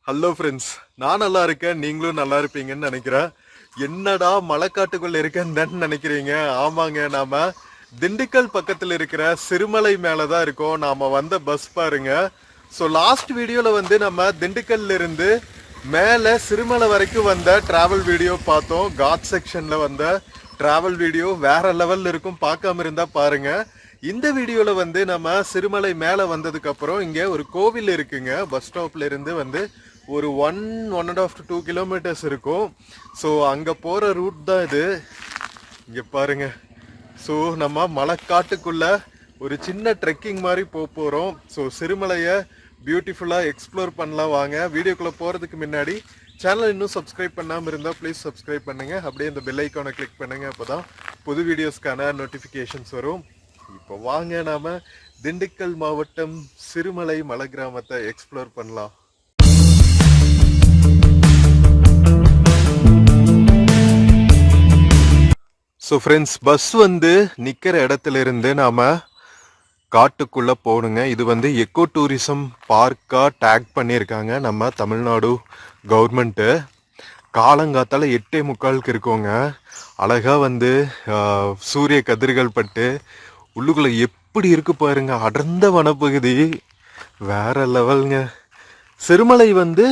Hello friends, நான் நல்லா இருக்கேன். நீங்களும் நல்லா இருப்பீங்கன்னு நினைக்கிறேன். என்னடா மலைக்காட்டுக்குள்ள இருக்கேன்னு நினைக்கிறீங்க? ஆமாங்க, நாம திண்டுக்கல் பக்கத்தில் இருக்கிற சிறுமலை மேலே தான் இருக்கோம். நாம வந்த பஸ் பாருங்க. ஸோ லாஸ்ட் வீடியோவில் வந்து நம்ம திண்டுக்கல்ல இருந்து மேலே சிறுமலை வரைக்கும் வந்த டிராவல் வீடியோ பார்த்தோம். காட் செக்ஷனில் வந்த டிராவல் வீடியோ வேற லெவலில் இருக்கும். பார்க்காம இருந்தால் பாருங்க. இந்த வீடியோவில் வந்து நம்ம சிறுமலை மேலே வந்ததுக்கு அப்புறம் இங்கே ஒரு கோவில் இருக்குங்க. பஸ் ஸ்டாப்ல இருந்து வந்து ஒரு 1.5 to 2 kilometers இருக்கும். ஸோ அங்கே போகிற ரூட் தான் இது. இங்கே பாருங்க. ஸோ நம்ம மலைக்காட்டுக்குள்ள ஒரு சின்ன ட்ரெக்கிங் மாதிரி போகிறோம். ஸோ சிறுமலையை பியூட்டிஃபுல்லாக எக்ஸ்ப்ளோர் பண்ணலாம். வாங்க. வீடியோக்குள்ளே போகிறதுக்கு முன்னாடி சேனல் இன்னும் சப்ஸ்கிரைப் பண்ணாமல் இருந்தால் ப்ளீஸ் சப்ஸ்கிரைப் பண்ணுங்கள். அப்படியே இந்த பெல் ஐக்கானை கிளிக் பண்ணுங்கள். அப்போ தான் புது வீடியோஸ்க்கான நோட்டிஃபிகேஷன்ஸ் வரும். இப்போ வாங்க, நாம் திண்டுக்கல் மாவட்டம் சிறுமலை மலை கிராமத்தை எக்ஸ்ப்ளோர் பண்ணலாம். ஸோ ஃப்ரெண்ட்ஸ், பஸ் வந்து நிற்கிற இடத்துல இருந்து நாம் காட்டுக்குள்ளே போகணுங்க. இது வந்து எக்கோ டூரிசம் பார்க்காக டேக் பண்ணியிருக்காங்க நம்ம தமிழ்நாடு கவர்மெண்ட்டு. காலங்காத்தால் 8:45 இருக்கோங்க. அழகாக வந்து சூரிய கதிர்கள் பட்டு உள்ளுக்குள்ளே எப்படி இருக்கு பாருங்க. அடர்ந்த வனப்பகுதி வேற லெவலுங்க. சிறுமலை வந்து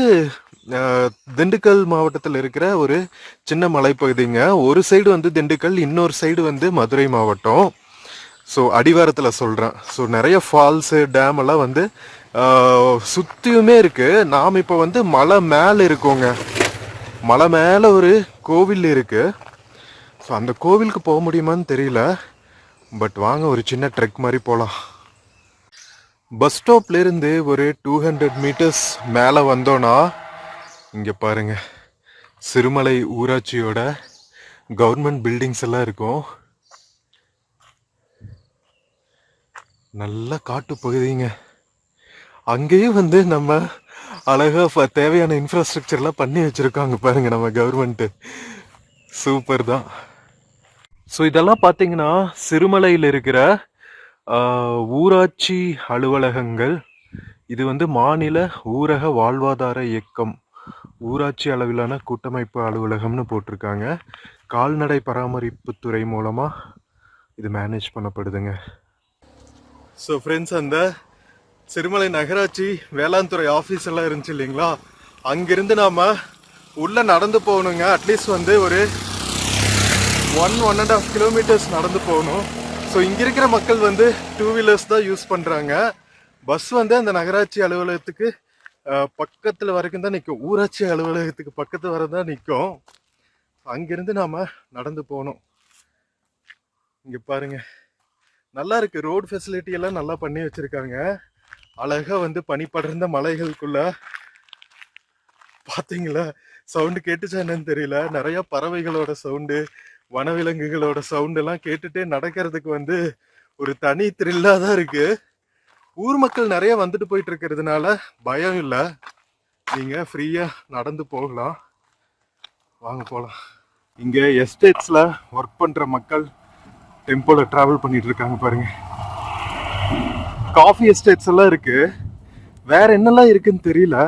திண்டுக்கல் மாவட்டத்தில் இருக்கிற ஒரு சின்ன மலைப்பகுதிங்க. ஒரு சைடு வந்து திண்டுக்கல், இன்னொரு சைடு வந்து மதுரை மாவட்டம். ஸோ அடிவாரத்தில் சொல்கிறேன். ஸோ நிறைய ஃபால்ஸு, டேம் எல்லாம் வந்து சுற்றியுமே இருக்குது. நாம் இப்போ வந்து மலை மேலே இருக்கோங்க. மலை மேலே ஒரு கோவில் இருக்குது. ஸோ அந்த கோவிலுக்கு போக முடியுமான்னு தெரியல. பட் வாங்க, ஒரு சின்ன ட்ரெக் மாதிரி போகலாம். பஸ் ஸ்டாப்லேருந்து ஒரு 200 meters மேலே வந்தோன்னா இங்கே பாருங்க, சிறுமலை ஊராட்சியோட கவர்மெண்ட் பில்டிங்ஸ் எல்லாம் இருக்கும். நல்ல காட்டு பகுதிங்க. அங்கேயும் வந்து நம்ம அழகாக தேவையான இன்ஃப்ராஸ்ட்ரக்சர்லாம் பண்ணி வச்சுருக்காங்க பாருங்க நம்ம கவர்மெண்ட்டு. சூப்பர் தான். ஸோ இதெல்லாம் பார்த்தீங்கன்னா சிறுமலையில் இருக்கிற ஊராட்சி அலுவலகங்கள். இது வந்து மாநில ஊரக வாழ்வாதார இயக்கம் ஊராட்சி அளவிலான கூட்டமைப்பு அலுவலகம்னு போட்டிருக்காங்க. கால்நடை பராமரிப்புத்துறை மூலமாக இது மேனேஜ் பண்ணப்படுதுங்க. ஸோ ஃப்ரெண்ட்ஸ், அந்த சிறுமலை நகராட்சி வேளாண்துறை ஆஃபீஸ் எல்லாம் இருந்துச்சு இல்லைங்களா, அங்கிருந்து நாம் உள்ளே நடந்து போகணுங்க. அட்லீஸ்ட் வந்து ஒரு 1.5 kilometers நடந்து போகணும். ஸோ இங்கே இருக்கிற மக்கள் வந்து 2 wheelers தான் யூஸ் பண்ணுறாங்க. பஸ் வந்து அந்த நகராட்சி அலுவலகத்துக்கு பக்கத்தில் வரைக்கும் தான் நிற்கும். ஊராட்சி அலுவலகத்துக்கு பக்கத்தில் வர தான் நிற்கும். அங்கிருந்து நாம் நடந்து போகணும். இங்கே பாருங்க, நல்லா இருக்கு. ரோடு ஃபெசிலிட்டி எல்லாம் நல்லா பண்ணி வச்சிருக்காங்க. அழகா வந்து பனி படர்ந்த மலைகளுக்குள்ள பார்த்தீங்களா, சவுண்டு கேட்டுச்சா என்னன்னு தெரியல. நிறைய பறவைகளோட சவுண்டு, வனவிலங்குகளோட சவுண்ட் எல்லாம் கேட்டுட்டே நடக்கிறதுக்கு வந்து ஒரு தனி த்ரில்லாக தான் இருக்கு. ஊர் மக்கள் நிறைய வந்துட்டு போயிட்டு இருக்கிறதுனால பயம் இல்லை. நீங்க ஃப்ரீயா நடந்து போகலாம். வாங்க போகலாம். இங்க எஸ்டேட்ஸ்ல ஒர்க் பண்ற மக்கள் டெம்போல டிராவல் பண்ணிட்டு இருக்காங்க பாருங்க. காஃபி எஸ்டேட்ஸ் எல்லாம் இருக்கு. வேற என்னெல்லாம் இருக்குன்னு தெரியல.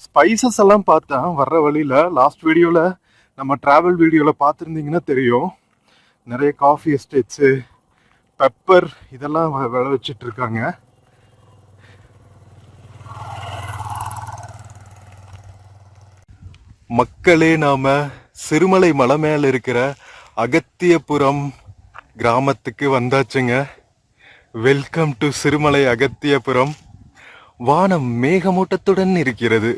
ஸ்பைசஸ் எல்லாம் பார்த்தேன் வர்ற வழியில. லாஸ்ட் வீடியோல நம்ம டிராவல் வீடியோல பார்த்துருந்தீங்கன்னா தெரியும். நிறைய காஃபி எஸ்டேட்ஸு, பெப்பர் இதெல்லாம் விளைவிச்சிட்டு இருக்காங்க. மக்களே, நாம சிறுமலை மலை மேல இருக்கிற அகத்தியபுரம் கிராமத்துக்கு வந்தாச்சுங்க. Welcome to Sirumalai Agathiyapuram. வானம் மேகமூட்டத்துடன் இருக்கிறது.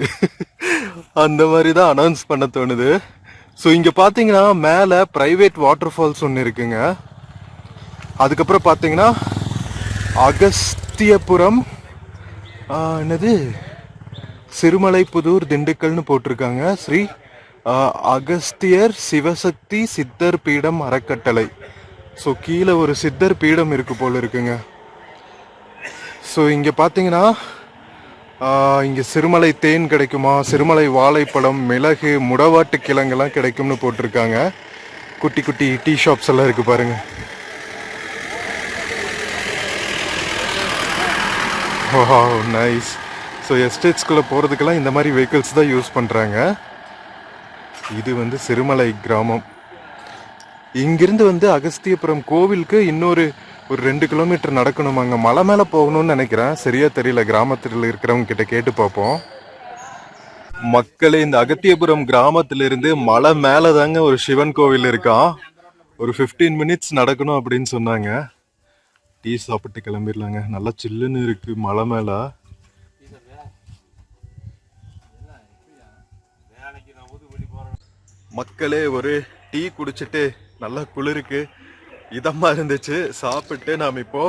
அந்த மாதிரி தான் அனௌன்ஸ் பண்ண தோணுது. ஸோ இங்கே பார்த்தீங்கன்னா மேலே ப்ரைவேட் வாட்டர் ஃபால்ஸ் ஒன்று இருக்குங்க. அதுக்கப்புறம் பார்த்தீங்கன்னா அகஸ்தியபுரம், என்னது, சிறுமலை புதூர் திண்டுக்கல்னு போட்டிருக்காங்க. ஸ்ரீ அகஸ்தியர் சிவசக்தி சித்தர் பீடம் அறக்கட்டளை. ஸோ கீழே ஒரு சித்தர் பீடம் இருக்கு போல இருக்குங்க. ஸோ இங்கே பார்த்தீங்கன்னா இங்கே சிறுமலை தேன் கிடைக்குமா, சிறுமலை வாழைப்பழம், மிளகு, முடவாட்டு கிழங்கெல்லாம் கிடைக்கும்னு போட்டிருக்காங்க. குட்டி குட்டி டீ ஷாப்ஸ் எல்லாம் இருக்கு பாருங்க. நைஸ். ஸோ எஸ்டேட்ஸ்குள்ளே போகிறதுக்கெல்லாம் இந்த மாதிரி வெஹிக்கிள்ஸ் தான் யூஸ் பண்ணுறாங்க. இது வந்து சிறுமலை கிராமம். இங்கிருந்து வந்து அகஸ்தியபுரம் கோவிலுக்கு இன்னொரு ஒரு 2 கிலோமீட்டர் நடக்கணும். அங்கே மலை மேலே போகணும்னு நினைக்கிறேன், சரியா தெரியல. கிராமத்தில் இருக்கிறவங்க கிட்ட கேட்டு பார்ப்போம். மக்களே, இந்த அகத்தியபுரம் கிராமத்திலிருந்து மலை மேலே தாங்க ஒரு சிவன் கோவில் இருக்கான். ஒரு 15 மினிட்ஸ் நடக்கணும் அப்படின்னு சொன்னாங்க. டீ சாப்பிட்டு கிளம்பிடலாங்க. நல்லா சில்லுன்னு இருக்கு மலை மேல. மக்களே, ஒரு டீ குடிச்சிட்டு நல்லா குளிருக்கு இதமா இருந்துச்சு. சாப்பிட்டு நாம் இப்போ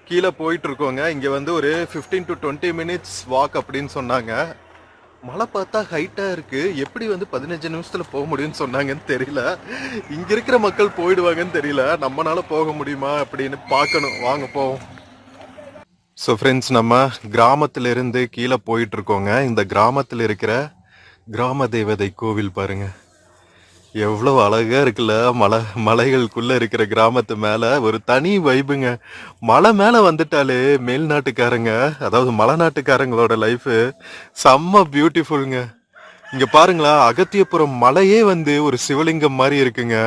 கீழே போயிட்டு இருக்கோங்க. இங்க வந்து ஒரு 15 to 20 மினிட்ஸ் வாக் அப்படின்னு சொன்னாங்க. மழை பார்த்தா ஹைட்டா இருக்கு. எப்படி வந்து 15 நிமிஷத்துல போக முடியும்னு சொன்னாங்கன்னு தெரியல. இங்க இருக்கிற மக்கள் போயிடுவாங்கன்னு தெரியல. நம்மளால போக முடியுமா அப்படின்னு பார்க்கணும். வாங்க போவோம். ஸோ ஃப்ரெண்ட்ஸ், நம்ம கிராமத்துல இருந்து கீழே போயிட்டு இருக்கோங்க. இந்த கிராமத்தில் இருக்கிற கிராம தேவதை கோவில் பாருங்க, எவ்வளவு அழகா இருக்குல்ல. மலைகளுக்குள்ள இருக்கிற கிராமத்து மேல ஒரு தனி வைபுங்க. மலை மேல வந்துட்டாலே மேல்நாட்டுக்காரங்க, அதாவது மலைநாட்டுக்காரங்களோட லைஃப் செம்ம பியூட்டிஃபுல்ங்க. இங்க பாருங்களா, அகத்தியபுரம் மலையே வந்து ஒரு சிவலிங்கம் மாதிரி இருக்குங்க.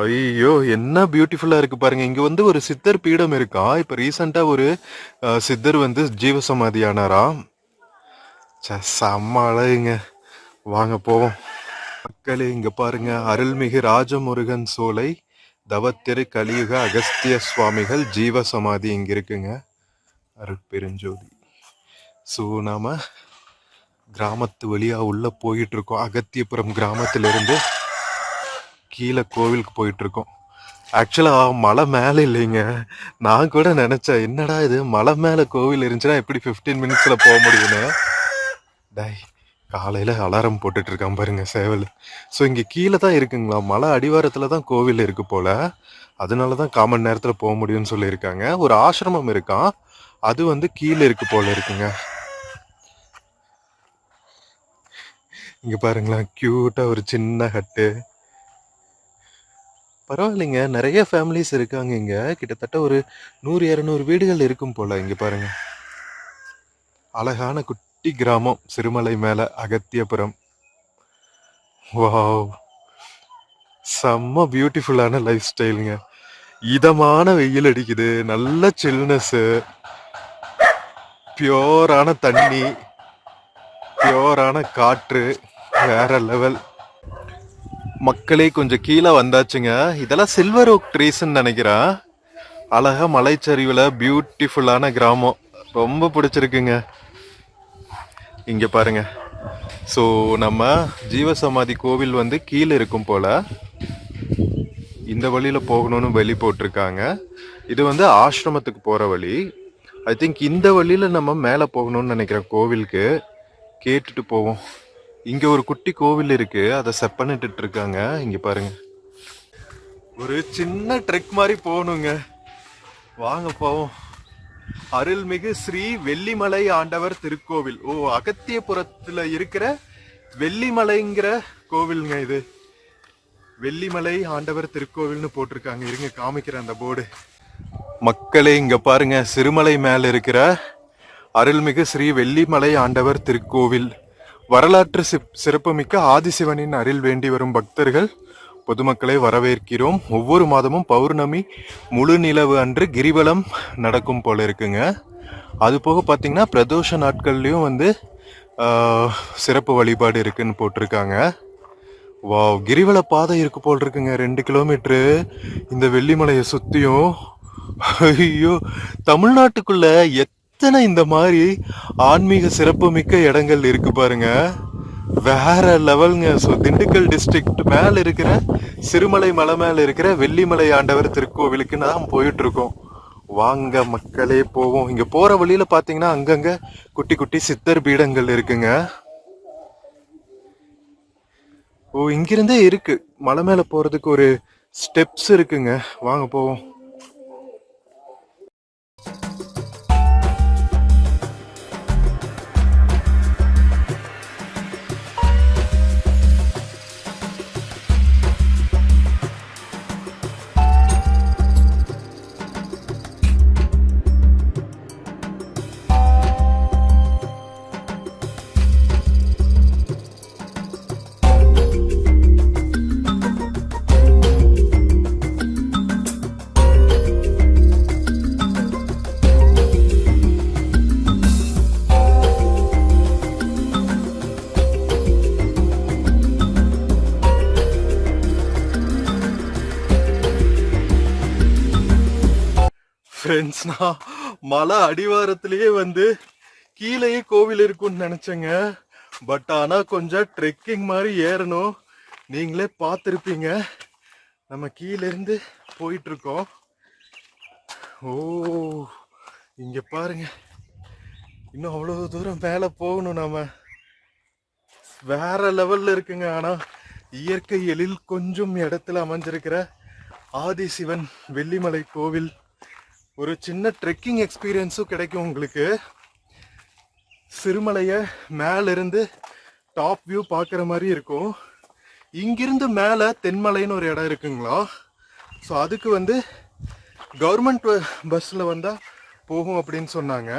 ஐயோ, என்ன பியூட்டிஃபுல்லா இருக்கு பாருங்க. இங்க வந்து ஒரு சித்தர் பீடம் இருக்கா. இப்ப ரீசெண்டா ஒரு சித்தர் வந்து ஜீவசமாதி ஆனாராம். செம்ம அழகுங்க. வாங்க போவோம். மக்களே, இங்க பாருங்க, அருள்மிகு ராஜமுருகன் சோலை தவத்திரு கலியுக அகஸ்திய சுவாமிகள் ஜீவசமாதி இங்க இருக்குங்க. அருட்பெருஞ்சோதி. ஸோ நாம கிராமத்து வழியா உள்ள போயிட்டு இருக்கோம். அகத்தியபுரம் கிராமத்திலிருந்து கீழே கோவிலுக்கு போயிட்டு இருக்கோம். ஆக்சுவலா மலை மேல இல்லைங்க. நான் கூட நினைச்சேன், என்னடா இது மலை மேல கோவில் இருந்துச்சுன்னா எப்படி 15 மினிட்ஸ்ல போக முடியும்னு. டை, காலையில அலாரம் போட்டுட்டு இருக்கான் பாருங்க சேவல். ஸோ இங்க கீழே தான் இருக்குங்களா, மலை அடிவாரத்துல தான் கோவில் இருக்கு போல. அதனாலதான் காமன் நேரத்துல போக முடியும்னு சொல்லியிருக்காங்க. ஒரு ஆசிரமம் இருக்கான், அது வந்து கீழே இருக்கு போல இருக்குங்க. இங்க பாருங்களேன், கியூட்டா ஒரு சின்ன ஹட்டு. பரவாயில்லைங்க, நிறைய ஃபேமிலிஸ் இருக்காங்க இங்க. கிட்டத்தட்ட ஒரு 100-200 வீடுகள் இருக்கும் போல. இங்க பாருங்க, அழகான குட்டி கிராமம் சிறுமலை மேல அகத்தியபுரம். வாவ், செம்ம பியூட்டிஃபுல்லான லைஃப் ஸ்டைலுங்க. இதமான வெயில் அடிக்குது, நல்ல சில்னஸ், பியோரான தண்ணி, பியோரான காற்று, வேற லெவல். மக்களே, கொஞ்சம் கீழே வந்தாச்சுங்க. இதெல்லாம் சில்வர் ஓக் ட்ரீஸ்ன்னு நினைக்கிறேன். அழகா மலைச்சரிவுல பியூட்டிஃபுல்லான கிராமம், ரொம்ப பிடிச்சிருக்குங்க. இங்க பாருங்க. ஸோ நம்ம ஜீவசமாதி கோவில் வந்து கீழே இருக்கும் போல. இந்த வழியில போகணும்னு வழி போட்டிருக்காங்க. இது வந்து ஆசிரமத்துக்கு போற வழி. ஐ திங்க் இந்த வழியில நம்ம மேல போகணும்னு நினைக்கிறேன் கோவிலுக்கு. கேட்டுட்டு போவோம். இங்க ஒரு குட்டி கோவில் இருக்கு, அதை செட் பண்ணிட்டு இருக்காங்க. இங்க பாருங்க, ஒரு சின்ன ட்ரெக் மாதிரி போகணுங்க. வாங்க போவோம். அருள்மிகு ஸ்ரீ வெள்ளிமலை ஆண்டவர் திருக்கோவில். ஓ, அகத்தியபுரத்துல இருக்கிற வெள்ளிமலைங்கிற கோவிலுங்க இது. வெள்ளிமலை ஆண்டவர் திருக்கோவில்னு போட்டிருக்காங்க. இருங்க காமிக்கிறேன் அந்த போர்டு. மக்களே, இங்க பாருங்க, சிறுமலை மேல இருக்கிற அருள்மிகு ஸ்ரீ வெள்ளிமலை ஆண்டவர் திருக்கோவில். வரலாற்று சிறப்புமிக்க ஆதிசிவனின் அருள் வேண்டி வரும் பக்தர்கள் பொதுமக்களை வரவேற்கிறோம். ஒவ்வொரு மாதமும் பௌர்ணமி முழு நிலவு அன்று கிரிவலம் நடக்கும் போல இருக்குங்க. அது போக பார்த்தீங்கன்னா பிரதோஷ நாட்கள்லையும் வந்து சிறப்பு வழிபாடு இருக்குன்னு போட்டிருக்காங்க. வாவ், கிரிவல பாதை இருக்கு போல் இருக்குங்க, 2 கிலோமீட்டரு இந்த வெள்ளிமலையை சுத்தியும். ஐயோ, தமிழ்நாட்டுக்குள்ள எத்தனை இந்த மாதிரி ஆன்மீக சிறப்பு மிக்க இடங்கள் இருக்கு பாருங்க, வேற லெவல்ங்க. ஸோ திண்டுக்கல் டிஸ்ட்ரிக்ட் மேல இருக்கிற சிறுமலை மலை மேல இருக்கிற வெள்ளிமலை ஆண்டவர் திருக்கோவிலுக்கு தான் போயிட்டு இருக்கோம். வாங்க மக்களே போவோம். இங்க போற வழியில பாத்தீங்கன்னா அங்கங்க குட்டி குட்டி சித்தர் பீடங்கள் இருக்குங்க. ஓ, இங்கிருந்தே இருக்கு மலை மேல போறதுக்கு ஒரு ஸ்டெப்ஸ் இருக்குங்க. வாங்க போவோம். ஃப்ரெண்ட்ஸ், நான் மலை அடிவாரத்திலேயே வந்து கீழேயே கோவில் இருக்கும்னு நினைச்சேங்க. பட் ஆனா கொஞ்சம் ட்ரெக்கிங் மாதிரி ஏறணும். நீங்களே பார்த்துருப்பீங்க. நம்ம கீழே இருந்து போயிட்டு இருக்கோம். ஓ, இங்க பாருங்க, இன்னும் அவ்வளவு தூரம் மேலே போகணும். நாம வேற லெவல்ல இருக்குங்க. ஆனா இயற்கை எழில் கொஞ்சம் இடத்துல அமைஞ்சிருக்கிற ஆதிசிவன் வெள்ளிமலை கோவில். ஒரு சின்ன ட்ரெக்கிங் எக்ஸ்பீரியன்ஸும் கிடைக்கும் உங்களுக்கு. சிறுமலைய மேல இருந்து டாப் வியூ பார்க்குற மாதிரி இருக்கும். இங்கிருந்து மேலே தென்மலைன்னு ஒரு இடம் இருக்குங்களா. ஸோ அதுக்கு வந்து கவர்மெண்ட் பஸ்ஸில் வந்தால் போகும் அப்படின்னு சொன்னாங்க.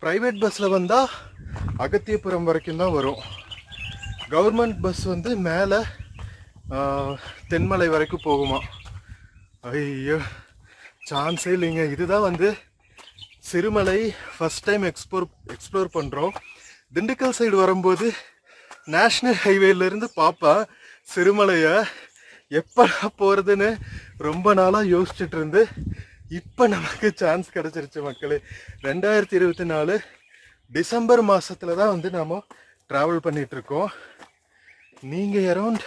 ப்ரைவேட் பஸ்ஸில் வந்தால் அகத்தியபுரம் வரைக்கும் தான் வரும். கவர்மெண்ட் பஸ் வந்து மேலே தென்மலை வரைக்கும் போகுமா. ஐயோ, சான்ஸே இல்லைங்க. இதுதான் வந்து சிறுமலை ஃபஸ்ட் டைம் எக்ஸ்ப்ளோர் பண்ணுறோம். திண்டுக்கல் சைடு வரும்போது நேஷ்னல் ஹைவேலேருந்து பார்ப்பேன் சிறுமலையை. எப்போ போகிறதுன்னு ரொம்ப நாளாக யோசிச்சுட்டு இருந்து இப்போ நமக்கு சான்ஸ் கிடச்சிருச்சு மக்களே. 2024 டிசம்பர் மாதத்தில் தான் வந்து நாம் ட்ராவல் பண்ணிகிட்ருக்கோம். நீங்கள் அரௌண்ட்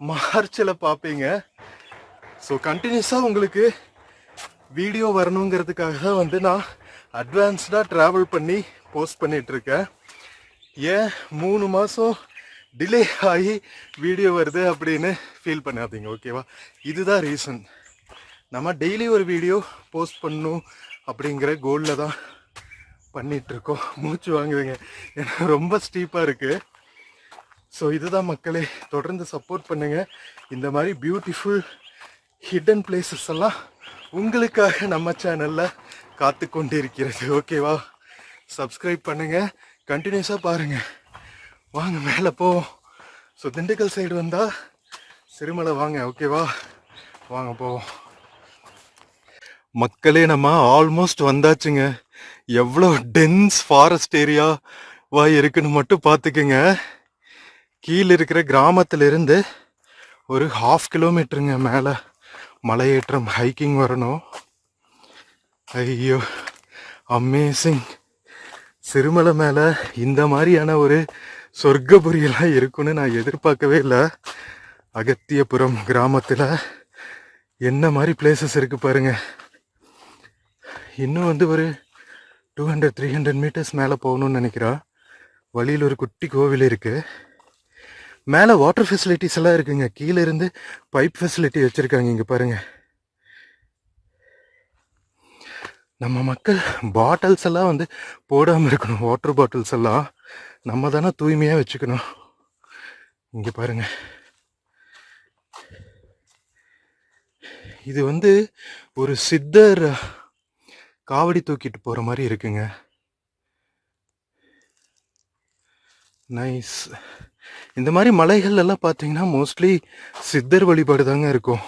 மார்ச்சில் பார்ப்பீங்க. ஸோ கண்டினியூஸாக உங்களுக்கு வீடியோ வரணுங்கிறதுக்காக தான் வந்து நான் அட்வான்ஸ்டாக ட்ராவல் பண்ணி போஸ்ட் பண்ணிகிட்ருக்கேன். ஏன் 3 மாதம் டிலே ஆகி வீடியோ வருது அப்படின்னு ஃபீல் பண்ணாதீங்க, ஓகேவா? இதுதான் ரீசன். நம்ம டெய்லி ஒரு வீடியோ போஸ்ட் பண்ணணும் அப்படிங்கிற கோலில் தான் பண்ணிகிட்ருக்கோம். மூச்சு வாங்குதுங்க, எனக்கு ரொம்ப ஸ்டீப்பாக இருக்குது. ஸோ இதுதான் மக்களே, தொடர்ந்து சப்போர்ட் பண்ணுங்கள். இந்த மாதிரி பியூட்டிஃபுல் ஹிடன் பிளேசஸ் எல்லாம் உங்களுக்காக நம்ம சேனலில் காத்து கொண்டு இருக்கிறது, ஓகேவா? சப்ஸ்கிரைப் பண்ணுங்கள், கண்டினியூஸாக பாருங்கள். வாங்க மேலே போவோம். ஸோ திண்டுக்கல் சைடு வந்தால் சிறுமலை வாங்க, ஓகேவா? வாங்க போவோம் மக்களே. நம்ம ஆல்மோஸ்ட் வந்தாச்சுங்க. எவ்வளோ டென்ஸ் ஃபாரஸ்ட் ஏரியாவா இருக்குன்னு மட்டும் பார்த்துக்குங்க. கீழே இருக்கிற கிராமத்திலிருந்து ஒரு 1/2 கிலோமீட்டருங்க மேலே மலையேற்றம் ஹைக்கிங் வரணும். ஐயோ, அமேசிங். சிறுமலை மேலே இந்த மாதிரியான ஒரு சொர்க்கபுரியெல்லாம் இருக்குன்னு நான் எதிர்பார்க்கவே இல்லை. அகத்தியபுரம் கிராமத்தில் என்ன மாதிரி பிளேசஸ் இருக்குது பாருங்க. இன்னும் வந்து ஒரு 200-300 மீட்டர்ஸ் மேலே போகணும்னு நினைக்கிறா. வழியில் ஒரு குட்டி கோவில் இருக்குது. மேலே வாட்டர் ஃபெசிலிட்டிஸ் எல்லாம் இருக்குங்க. கீழே இருந்து பைப் ஃபெசிலிட்டி வச்சுருக்காங்க. இங்கே பாருங்கள். நம்ம மக்கள் பாட்டில்ஸ் எல்லாம் வந்து போடாமல் இருக்கணும். வாட்டர் பாட்டில்ஸ் எல்லாம் நம்ம தானே தூய்மையாக வச்சுக்கணும். இங்கே பாருங்க, இது வந்து ஒரு சித்தர் காவடி தூக்கிட்டு போகிற மாதிரி இருக்குங்க. நைஸ். இந்த மாதிரி மலைகள் எல்லாம் பார்த்தீங்கன்னா மோஸ்ட்லி சித்தர் வழிபாடு தாங்க இருக்கும்.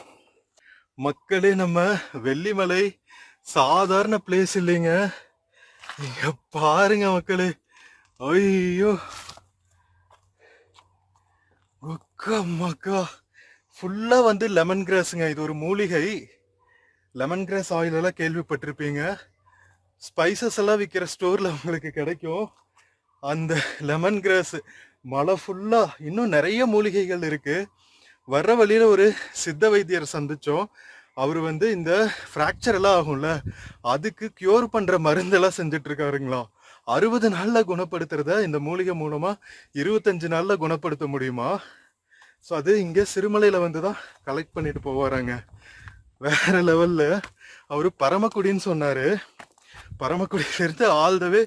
மக்களே, நம்ம வெள்ளிமலை சாதாரண பிளேஸ் இல்லைங்க. இங்க பாருங்க மக்களே. ஐயோ, மக்கா ஃபுல்லா வந்து லெமன் கிராஸுங்க. இது ஒரு மூலிகை. லெமன் கிராஸ் ஆயில் எல்லாம் கேள்விப்பட்டிருப்பீங்க. ஸ்பைசஸ் எல்லாம் விற்கிற ஸ்டோர்ல உங்களுக்கு கிடைக்கும். அந்த லெமன் கிராஸ் மலை ஃபுல்லா இன்னும் நிறைய மூலிகைகள் இருக்கு. வர்ற வழியில ஒரு சித்த வைத்தியர் சந்திச்சோம். அவர் வந்து இந்த ஃப்ராக்சர் எல்லாம் ஆகும்ல, அதுக்கு கியூர் பண்ற மருந்தெல்லாம் செஞ்சுட்டு இருக்காருங்களா. 60 நாள்ல குணப்படுத்துறத இந்த மூலிகை மூலமா 25 நாள்ல குணப்படுத்த முடியுமா. ஸோ அது இங்கே சிறுமலையில வந்து தான் கலெக்ட் பண்ணிட்டு போவாராங்க. வேற லெவல்ல. அவரு பரமக்குடின்னு சொன்னாரு. பரமக்குடியிலிருந்து ஆல் த வே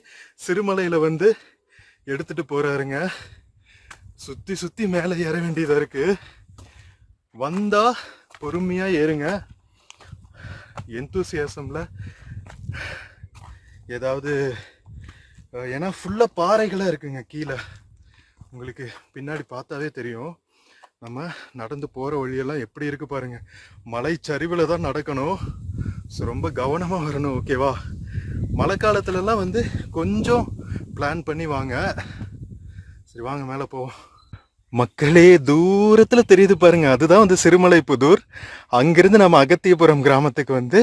சிறுமலையில வந்து எடுத்துட்டு போறாருங்க. சுத்தி சுத்தி மேலே ஏற வேண்டியதா இருக்கு. வந்தா பொறுமையா ஏறுங்க. எந்தூசியாசம்ல ஏதாவது, ஏன்னா ஃபுல்லா பாறைகளா இருக்குங்க கீழே. உங்களுக்கு பின்னாடி பார்த்தாவே தெரியும். நம்ம நடந்து போற வழியெல்லாம் எப்படி இருக்கு பாருங்க. மலை சரிவுல தான் நடக்கணும். ஸோ ரொம்ப கவனமா வரணும், ஓகேவா? மழை காலத்துலலாம் வந்து கொஞ்சம் பிளான் பண்ணி வாங்க. சரி வாங்க மேலே போவோம். மக்களே தூரத்துல தெரியுது பாருங்க, அதுதான் வந்து சிறுமலைப்புதூர். அங்கிருந்து நம்ம அகத்தியபுரம் கிராமத்துக்கு வந்து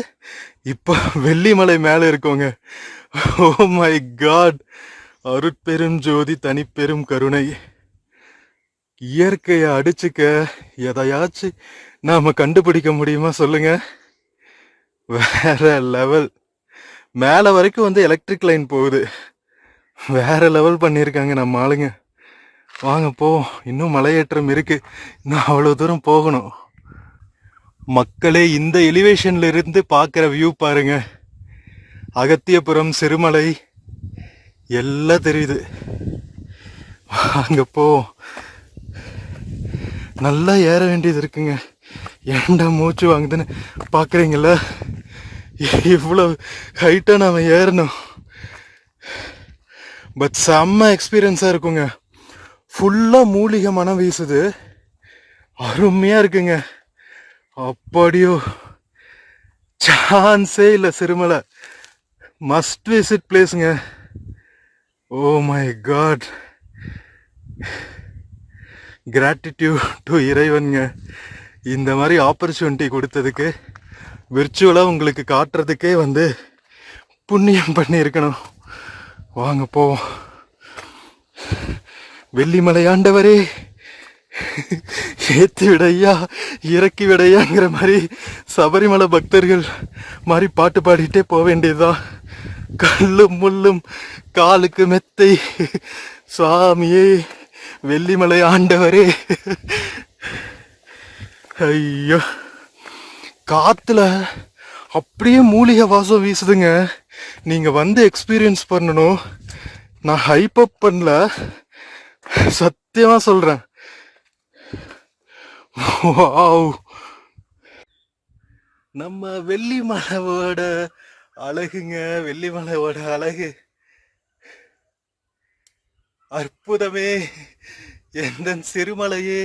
இப்போ வெள்ளிமலை மேல இருக்கோங்க. ஓ மை காட், அருட்பெரும் ஜோதி தனிப்பெரும் கருணை. இயற்கையை அடிச்சுக்க எதையாச்சும் நாம கண்டுபிடிக்க முடியுமா சொல்லுங்க? வேற லெவல். மேல வரைக்கும் வந்து எலக்ட்ரிக் லைன் போகுது. வேற லெவல் பண்ணியிருக்காங்க நம்ம ஆளுங்க. வாங்க போவோம், இன்னும் மலையேற்றம் இருக்கு, இன்னும் அவ்வளவு தூரம் போகணும். மக்களே, இந்த எலிவேஷன்ல இருந்து பார்க்குற வியூ பாருங்க. அகத்தியபுரம், சிறுமலை எல்லாம் தெரியுது. வாங்க போவோம். நல்லா ஏற வேண்டியது இருக்குங்க. ஏண்டா மூச்சு வாங்குதுன்னு பார்க்குறீங்கள? இவ்வளோ ஹைட்டா நாம ஏறணும். பட் செம்ம எக்ஸ்பீரியன்ஸாக இருக்குங்க. ஃபுல்லாக மூலிகை மனம் வீசுது, அருமையாக இருக்குங்க. அப்படியோ சான்ஸே இல்லை. சிறுமலை மஸ்ட் விசிட் பிளேஸுங்க. Oh my god, gratitude to இறைவனுங்க. இந்த மாதிரி ஆப்பர்ச்சுனிட்டி கொடுத்ததுக்கு, விர்ச்சுவலாக உங்களுக்கு காட்டுறதுக்கே வந்து புண்ணியம் பண்ணியிருக்கணும். வாங்க போவோம். வெள்ளிமலை ஆண்டவரே ஏத்தி விடையா இறக்கி விடையாங்கிற மாதிரி சபரிமலை பக்தர்கள் மாதிரி பாட்டு பாடிட்டே போக வேண்டியதுதான். கல்லும் முள்ளும் காலுக்கு மெத்தை, சுவாமியே வெள்ளிமலை ஆண்டவரே. ஐயோ, காத்துல அப்படியே மூலிகை வாசம் வீசுதுங்க. நீங்க வந்து எக்ஸ்பீரியன்ஸ் பண்ணணும். நான் ஹைப் அப் பண்ணல, சத்தியமா சொல்றேன். நம்ம வெள்ளிமலையோட அழகுங்க, வெள்ளிமலையோட அழகு அற்புதமே. எந்த சிறுமலையே,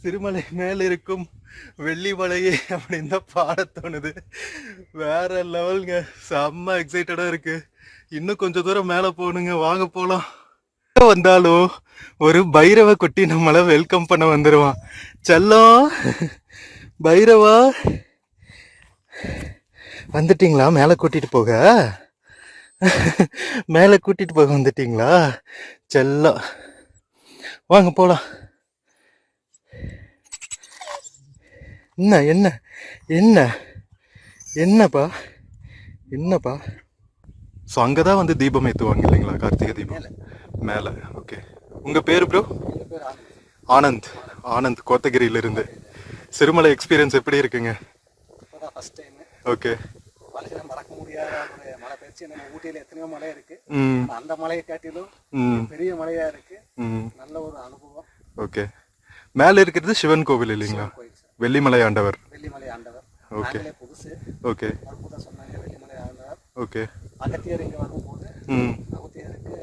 சிறுமலை மேல இருக்கும் வெள்ளிமலையே அப்படின்னு தான் பாட தோணுது. வேற லெவலுங்க, செம்ம எக்ஸைட்டடா இருக்கு. இன்னும் கொஞ்சம் தூரம் மேல போகணுங்க, வாங்க போலாம். வந்தாலும் ஒரு பைரவ குட்டி நம்மள வெல்கம் பண்ண வந்துருவான். செல்லம், பைரவா வந்துட்டீங்களா? மேல கூட்டிட்டு போக, மேல கூட்டிட்டு போக வந்துட்டீங்களா? செல்லம், வாங்க போலாம். என்ன என்ன என்ன என்னப்பா என்னப்பா? ஸோ அங்கே தான் வந்து தீபம் ஏற்றுவாங்க இல்லைங்களா? கார்த்திகை தீபம் மேலே. ஓகே, உங்கள் பேர் ப்ரோ? ஆனந்த். ஆனந்த், கோத்தகிரியிலிருந்து. சிறுமலை எக்ஸ்பீரியன்ஸ் எப்படி இருக்குங்க? ஓகே. மறக்க முடியாத ஒரு மலை பயிற்சி. நம்ம ஊட்டியில் எத்தனையோ மலை இருக்கு, அந்த மலையை காட்டிலும் பெரிய மலையா இருக்கு. நல்ல ஒரு அனுபவம். ஓகே. மேலே இருக்கிறது சிவன் கோவில் இல்லைங்களா? வெள்ளிமலை ஆண்டவர். வெள்ளிமலை ஆண்டவர். ஓகே. புதுசு. ஓகே. சொன்னாங்க வெள்ளிமலை ஆண்டவர். ஓகே. அகத்தியர் இங்க வரும்போது அகத்தியருக்கு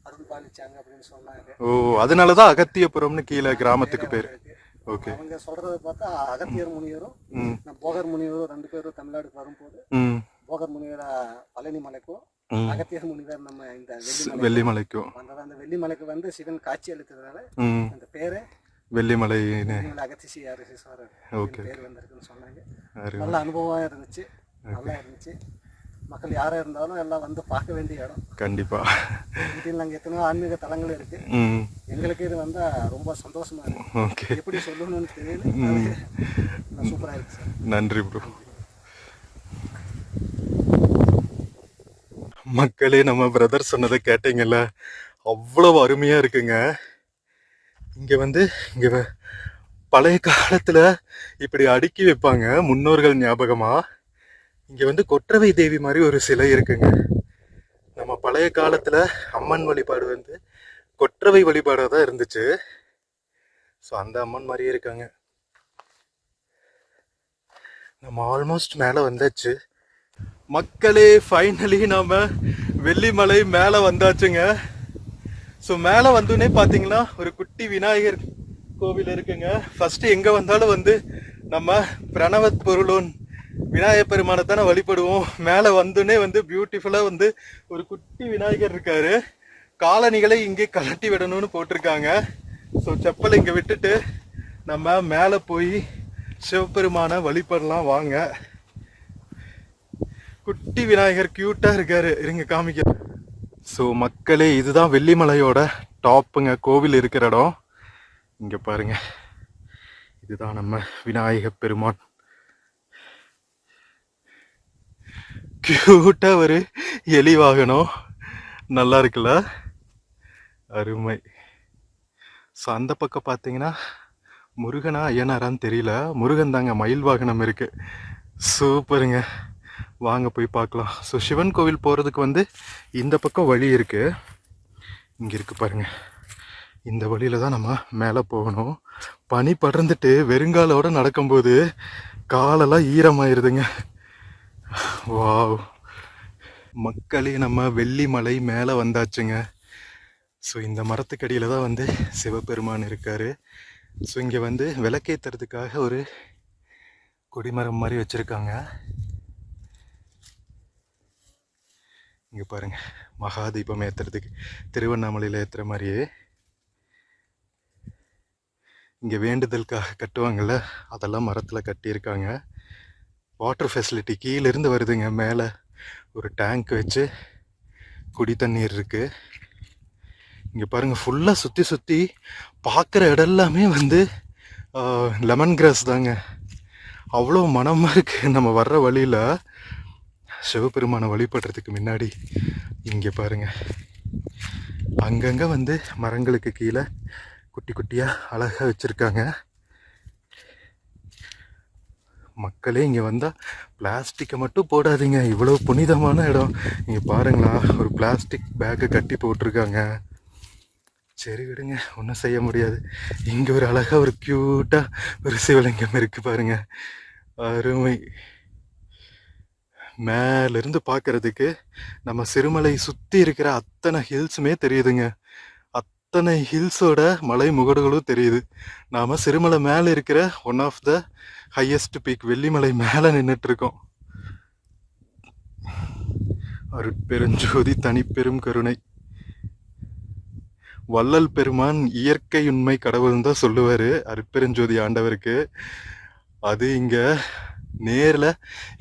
அருள் பாலிச்சாங்க அப்படின்னு சொன்னாங்க. ஓ, அதனாலதான் அகத்தியபுரம்னு கீழே கிராமத்துக்கு பேரு. ஓகே. அவங்க சொல்றதை பார்த்தா அகத்தியர் முனிவரும் போகர் முனிவரும் ரெண்டு பேரும் தமிழ்நாடுக்கு வரும்போது போகர் முனிவரா பழனி மலைக்கும் அகத்தியர் முனிவர் நம்ம இந்த வெள்ளிமலைக்கும் வந்தது. அந்த வெள்ளிமலைக்கு வந்து சிவன் காட்சி அளித்ததுனால அந்த பேரு வெள்ளிமலை அகத்தீஸ்வரர் பேர் வந்திருக்குன்னு சொன்னாங்க. நல்ல அனுபவமா இருந்துச்சு, நல்லா இருந்துச்சு. மக்கள் யாரா இருந்தாலும் எல்லாம் வந்து பார்க்க வேண்டிய இடம். கண்டிப்பா. வீட்டில் நாங்கள் எத்தனையோ ஆன்மீக தலங்கள் இருக்கு, எங்களுக்கு இது வந்தா ரொம்ப சந்தோஷமா இருக்கு. எப்படி சொல்லணும்னு தெரியல, சூப்பரா இருக்கு சார். நன்றி ப்ரோ. மக்களே, நம்ம பிரதர் சொன்னதை கேட்டீங்கல்ல, அவ்வளவு அருமையா இருக்குங்க. இங்க வந்து இங்க பழைய காலத்துல இப்படி அடுக்கி வைப்பாங்க முன்னோர்கள் ஞாபகமா. இங்க வந்து கொற்றவை தேவி மாதிரி ஒரு சிலை இருக்குங்க. நம்ம பழைய காலத்துல அம்மன் வழிபாடு வந்து கொற்றவை வழிபாடாக தான் இருந்துச்சு. ஸோ அந்த அம்மன் மாதிரியே இருக்காங்க. நம்ம ஆல்மோஸ்ட் மேலே வந்தாச்சு மக்களே. ஃபைனலி நாம வெள்ளிமலை மேலே வந்தாச்சுங்க. ஸோ மேலே வந்தோடனே பார்த்தீங்கன்னா ஒரு குட்டி விநாயகர் கோவில் இருக்குங்க. ஃபர்ஸ்ட் எங்கே வந்தாலும் வந்து நம்ம பிரணவத் பொருளோன் விநாயகர் பெருமானை தானே வழிபடுவோம். மேலே வந்தோடனே வந்து பியூட்டிஃபுல்லாக வந்து ஒரு குட்டி விநாயகர் இருக்காரு. காலணிகளை இங்கே கலட்டி விடணும்னு போட்டிருக்காங்க. ஸோ செப்பல் இங்கே விட்டுட்டு நம்ம மேலே போய் சிவபெருமான வழிபடலாம் வாங்க. குட்டி விநாயகர் கியூட்டா இருக்காரு, இருங்க காமிக்க. ஸோ மக்களே, இதுதான் வெள்ளிமலையோட டாப்புங்க, கோவில் இருக்கிற இடம். இங்க பாருங்க, இதுதான் நம்ம விநாயகர் பெருமான். கியூட்டா ஒரு எலி வாகனம், நல்லா இருக்குல்ல, அருமை. ஸோ அந்த பக்கம் பார்த்தீங்கன்னா முருகனா ஐயனாரான்னு தெரியல, முருகன் தாங்க, மயில் வாகனம் இருக்கு. சூப்பருங்க, வாங்க போய் பார்க்கலாம். ஸோ சிவன் கோவில் போகிறதுக்கு வந்து இந்த பக்கம் வழி இருக்கு, இங்கே இருக்கு பாருங்க, இந்த வழியில தான் நம்ம மேலே போகணும். பனி படர்ந்துட்டு வெறுங்காலோட நடக்கும்போது காலெல்லாம் ஈரமாயிருதுங்க. வாவ் மக்களே, நம்ம வெள்ளிமலை மேலே வந்தாச்சுங்க. ஸோ இந்த மரத்துக்கடியில் தான் வந்து சிவபெருமான் இருக்காரு. ஸோ இங்கே வந்து விளக்கேற்றுறதுக்காக ஒரு கொடிமரம் மாதிரி வச்சுருக்காங்க. இங்கே பாருங்க, மகாதீபம் ஏற்றுறதுக்கு திருவண்ணாமலையில் ஏற்றுற மாதிரியே இங்கே வேண்டுதலுக்காக கட்டுவாங்கள்ல, அதெல்லாம் மரத்தில் கட்டியிருக்காங்க. வாட்டர் ஃபெசிலிட்டி கீழேருந்து வருதுங்க, மேலே ஒரு டேங்க் வச்சு குடி தண்ணீர் இருக்குது. இங்கே பாருங்கள், ஃபுல்லாக சுற்றி சுற்றி பார்க்குற இடம் எல்லாமே வந்து லெமன் கிராஸ் தாங்க. அவ்வளோ மனமாக இருக்குது. நம்ம வர்ற வழியில் சிவபெருமானை வழிபடுறதுக்கு முன்னாடி இங்கே பாருங்கள், அங்கங்கே வந்து மரங்களுக்கு கீழே குட்டி குட்டியாக அழகாக வச்சுருக்காங்க. மக்களே, இங்கே வந்தால் பிளாஸ்டிக்கை மட்டும் போடாதீங்க, இவ்வளோ புனிதமான இடம். இங்கே பாருங்களா, ஒரு பிளாஸ்டிக் பேக்கை கட்டி போட்டிருக்காங்க. சரி விடுங்க, ஒன்றும் செய்ய முடியாது. இங்கே ஒரு அழகாக ஒரு க்யூட்டாக ஒரு சிவலிங்கம் இருக்குது பாருங்க, அருமை. மேலேருந்து பார்க்கறதுக்கு நம்ம சிறுமலை சுற்றி இருக்கிற அத்தனை ஹில்ஸுமே தெரியுதுங்க. அத்தனை ஹில்ஸோட மலை முகடுகளும் தெரியுது. நாம் சிறுமலை மேலே இருக்கிற one of the highest peak Vellimalai மேலே நின்றுட்டு இருக்கோம். அருட்பெருஞ்சோதி தனிப்பெரும் கருணை. வள்ளல் பெருமான் இயற்கை உண்மை கடவுள்னு தான் சொல்லுவார் அருட்பெருஞ்சோதி ஆண்டவருக்கு. அது இங்கே நேரில்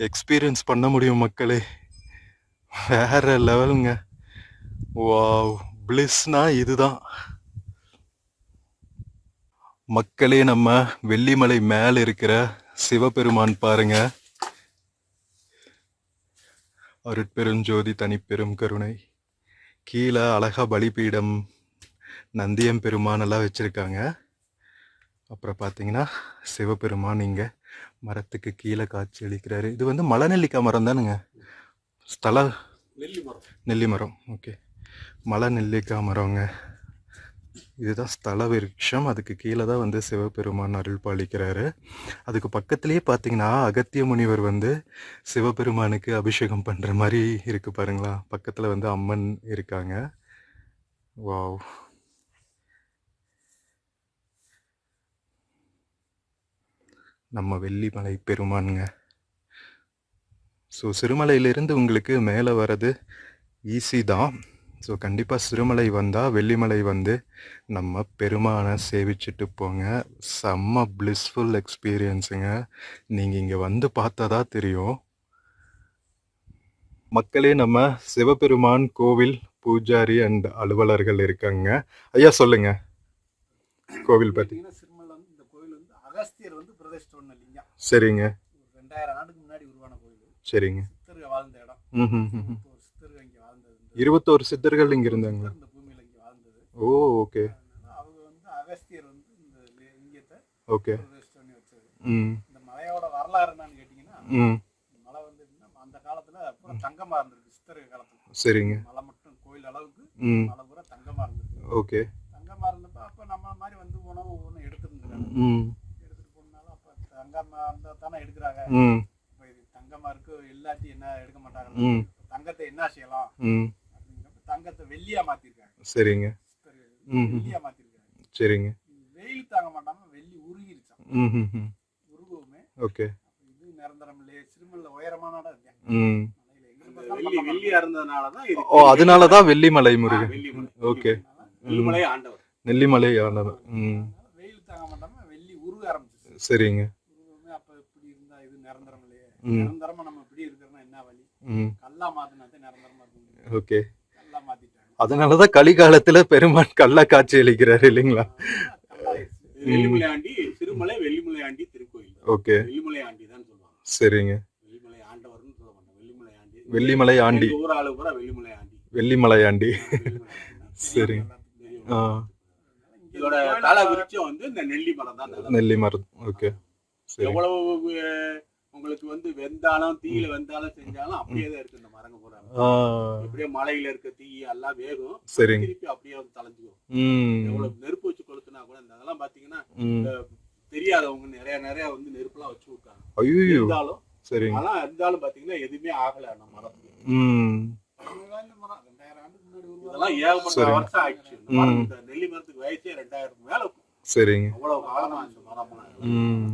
எக்ஸ்பீரியன்ஸ் பண்ண முடியும் மக்களே, வேற லெவலுங்க. வாவ், பிளிஸ்னா இதுதான் மக்களே. நம்ம வெள்ளிமலை மேலே இருக்கிற சிவபெருமான் பாருங்க, அருட்பெருஞ்சோதி தனிப்பெரும் கருணை. கீழே அழகா பலிபீடம், நந்தியம் பெருமான் எல்லாம் வச்சிருக்காங்க. அப்புறம் பார்த்தீங்கன்னா சிவபெருமான் இங்கே மரத்துக்கு கீழே காட்சி அளிக்கிறாரு. இது வந்து மலநெல்லிக்காய் மரம் தானுங்க, ஸ்தல நெல்லி மரம். ஓகே, மலை நெல்லிக்காய் மரங்க. இதுதான் ஸ்தல விருட்சம். அதுக்கு கீழே தான் வந்து சிவபெருமான் அருள் பாலிக்கிறாரு. அதுக்கு பக்கத்துலேயே பார்த்தீங்கன்னா அகத்திய முனிவர் வந்து சிவபெருமானுக்கு அபிஷேகம் பண்ணுற மாதிரி இருக்கு பாருங்களா. பக்கத்தில் வந்து அம்மன் இருக்காங்க. வாவ், நம்ம வெள்ளிமலை பெருமானுங்க. ஸோ சிறுமலையிலிருந்து உங்களுக்கு மேலே வர்றது ஈஸி தான். ஸோ கண்டிப்பாக சிறுமலை வந்தால் வெள்ளிமலை வந்து நம்ம பெருமானை சேவிச்சுட்டு போங்க. செம்ம பிளிஸ்ஃபுல் எக்ஸ்பீரியன்ஸுங்க. நீங்கள் இங்கே வந்து பார்த்தா தான் தெரியும். மக்களே, நம்ம சிவபெருமான் கோவில் பூஜாரி அண்ட் அலுவலர்கள் இருக்காங்க. ஐயா சொல்லுங்க கோவில் பற்றி. அகஸ்தியர் வந்து பிரதிஷ்டை பண்ண லிங்கம். சரிங்க. 2000 ஆண்டுக்கு முன்னாடி உருவான கோயில். சரிங்க. சித்தர்கள் வாழ்ந்த இடம். சித்தர்கள் இங்கே வாழ்ந்தது. 21 சித்தர்கள் இங்கே இருந்தாங்க. இந்த பூமியில் இங்கே வாழ்ந்தது. ஓ, ஓகே. அவங்க வந்து அகஸ்தியர் வந்து இந்த லிங்கத்தை ஓகே பிரதிஷ்டை பண்ணி வச்சது. இந்த மலையோட வரலாறு என்னன்னு கேட்டிங்கன்னா, மலை வந்து அந்த காலத்தில் பூரா தங்கமாக இருந்திருக்கு. சித்தர்கள் காலத்தில். சரிங்க. மலை மட்டும் கோயில் அளவுக்கு மலை பூரா தங்கமாக இருந்திருக்கு. ஓகே. தங்கமாக இருந்தப்போ அப்போ நம்ம மாதிரி வந்து உணவு ஒன்று எடுத்துருந்துருக்காங்க. தங்கமா இருந்தா தானே எடுக்கிறாங்க. தங்கமா இருக்கு, எல்லாத்தையும் என்ன எடுக்க மாட்டாங்க. தங்கத்தை என்ன செய்யலாம் அப்படிங்கிறப்ப தங்கத்தை வெள்ளியா மாத்திருக்காங்க. சரிங்க. வெள்ளியா மாத்திருக்காங்க. சரிங்க. வெயில் தாங்க மாட்டாம வெள்ளி உருகிருச்சான். உருகுமே. ஓகே. இது நிரந்தரம் இல்லையே. சிறுமலை உயரமான இடம் இருக்கேன். வெள்ளியா இருந்ததுனாலதான் அதனாலதான் வெள்ளிமலை முருகன். ஓகே. வெள்ளிமலை ஆண்டவர். நெல்லிமலை ஆனது. ம். வெயில் தாங்க மாட்டாம வெள்ளி உருக ஆரம்பிச்சிச்சு. சரிங்க. உருவமே அப்ப இப்படி இருந்தா இது நிரந்தரம் இல்லையே. ம். நிரந்தரமா நம்ம இப்படி இருக்கிறோம்னா என்ன வழி? ம். கல்லா மாத்தினாதே நிரந்தரமா இருக்கும். ஓகே. கல்லா மாத்திட்டாங்க. அதனாலதான் கலிகாலத்துல பெருமான் கல்லா காட்சி அளிக்கிறாரு இல்லைங்களா? கல்லாயிருச்சு. வெள்ளிமலை ஆண்டி சிறுமலை, வெள்ளிமலை ஆண்டி திருக்கோயில். ஓகே. வெள்ளிமலை ஆண்டி தான் சொல்லுவாங்க. சரிங்க. வெள்ளிமலை ஆண்டவர்னு சொல்ல மாட்டாங்க. வெள்ளிமலை ஆண்டி. வெள்ளிமலை ஆண்டி. எங்க ஊர் ஆளு பூரா Vellimalai aunty. Vellimalai aunty. Vellimalai aunty தான். சரிங்க. ஆ. இதோட தலை விருட்சம் வந்து இந்த நெல்லி மரம் தான். நெல்லி மரம். ஓகே. சரி. எவ்வளவு உங்களுக்கு வந்து வெந்தாலும் தீயில வெந்தாலும் செஞ்சாலும் அப்படியே தான் இருக்கு இந்த மரங்க பூரா. அப்படியே மலையில இருக்க தீ எல்லாம் வேகும். சரிங்க. திருப்பி அப்படியே வந்து தலைஞ்சுக்கும். ம். எவ்வளவு நெருப்பு வச்சு கொளுத்துனா கூட இந்த அதெல்லாம் பாத்தீங்கன்னா ம். தெரியாதவங்க நிறைய வந்து நெருப்புலாம் வச்சு விட்டாங்க. ஐயோ. இருந்தாலும் சரிங்க. ஆனா இருந்தாலும் பாத்தீங்கன்னா எதுவுமே ஆகல நம்ம மரத்துக்கு. ம். இதெல்லாம் ஏகப்பட்ட வருஷம் ஆயிடுச்சு. இந்த மரம், இந்த நெல்லி மரத்துக்கு வயசே 2000 மேல இருக்கும். சரிங்க. அவ்வளவு காலமா இந்த மரம்லாம். ம்.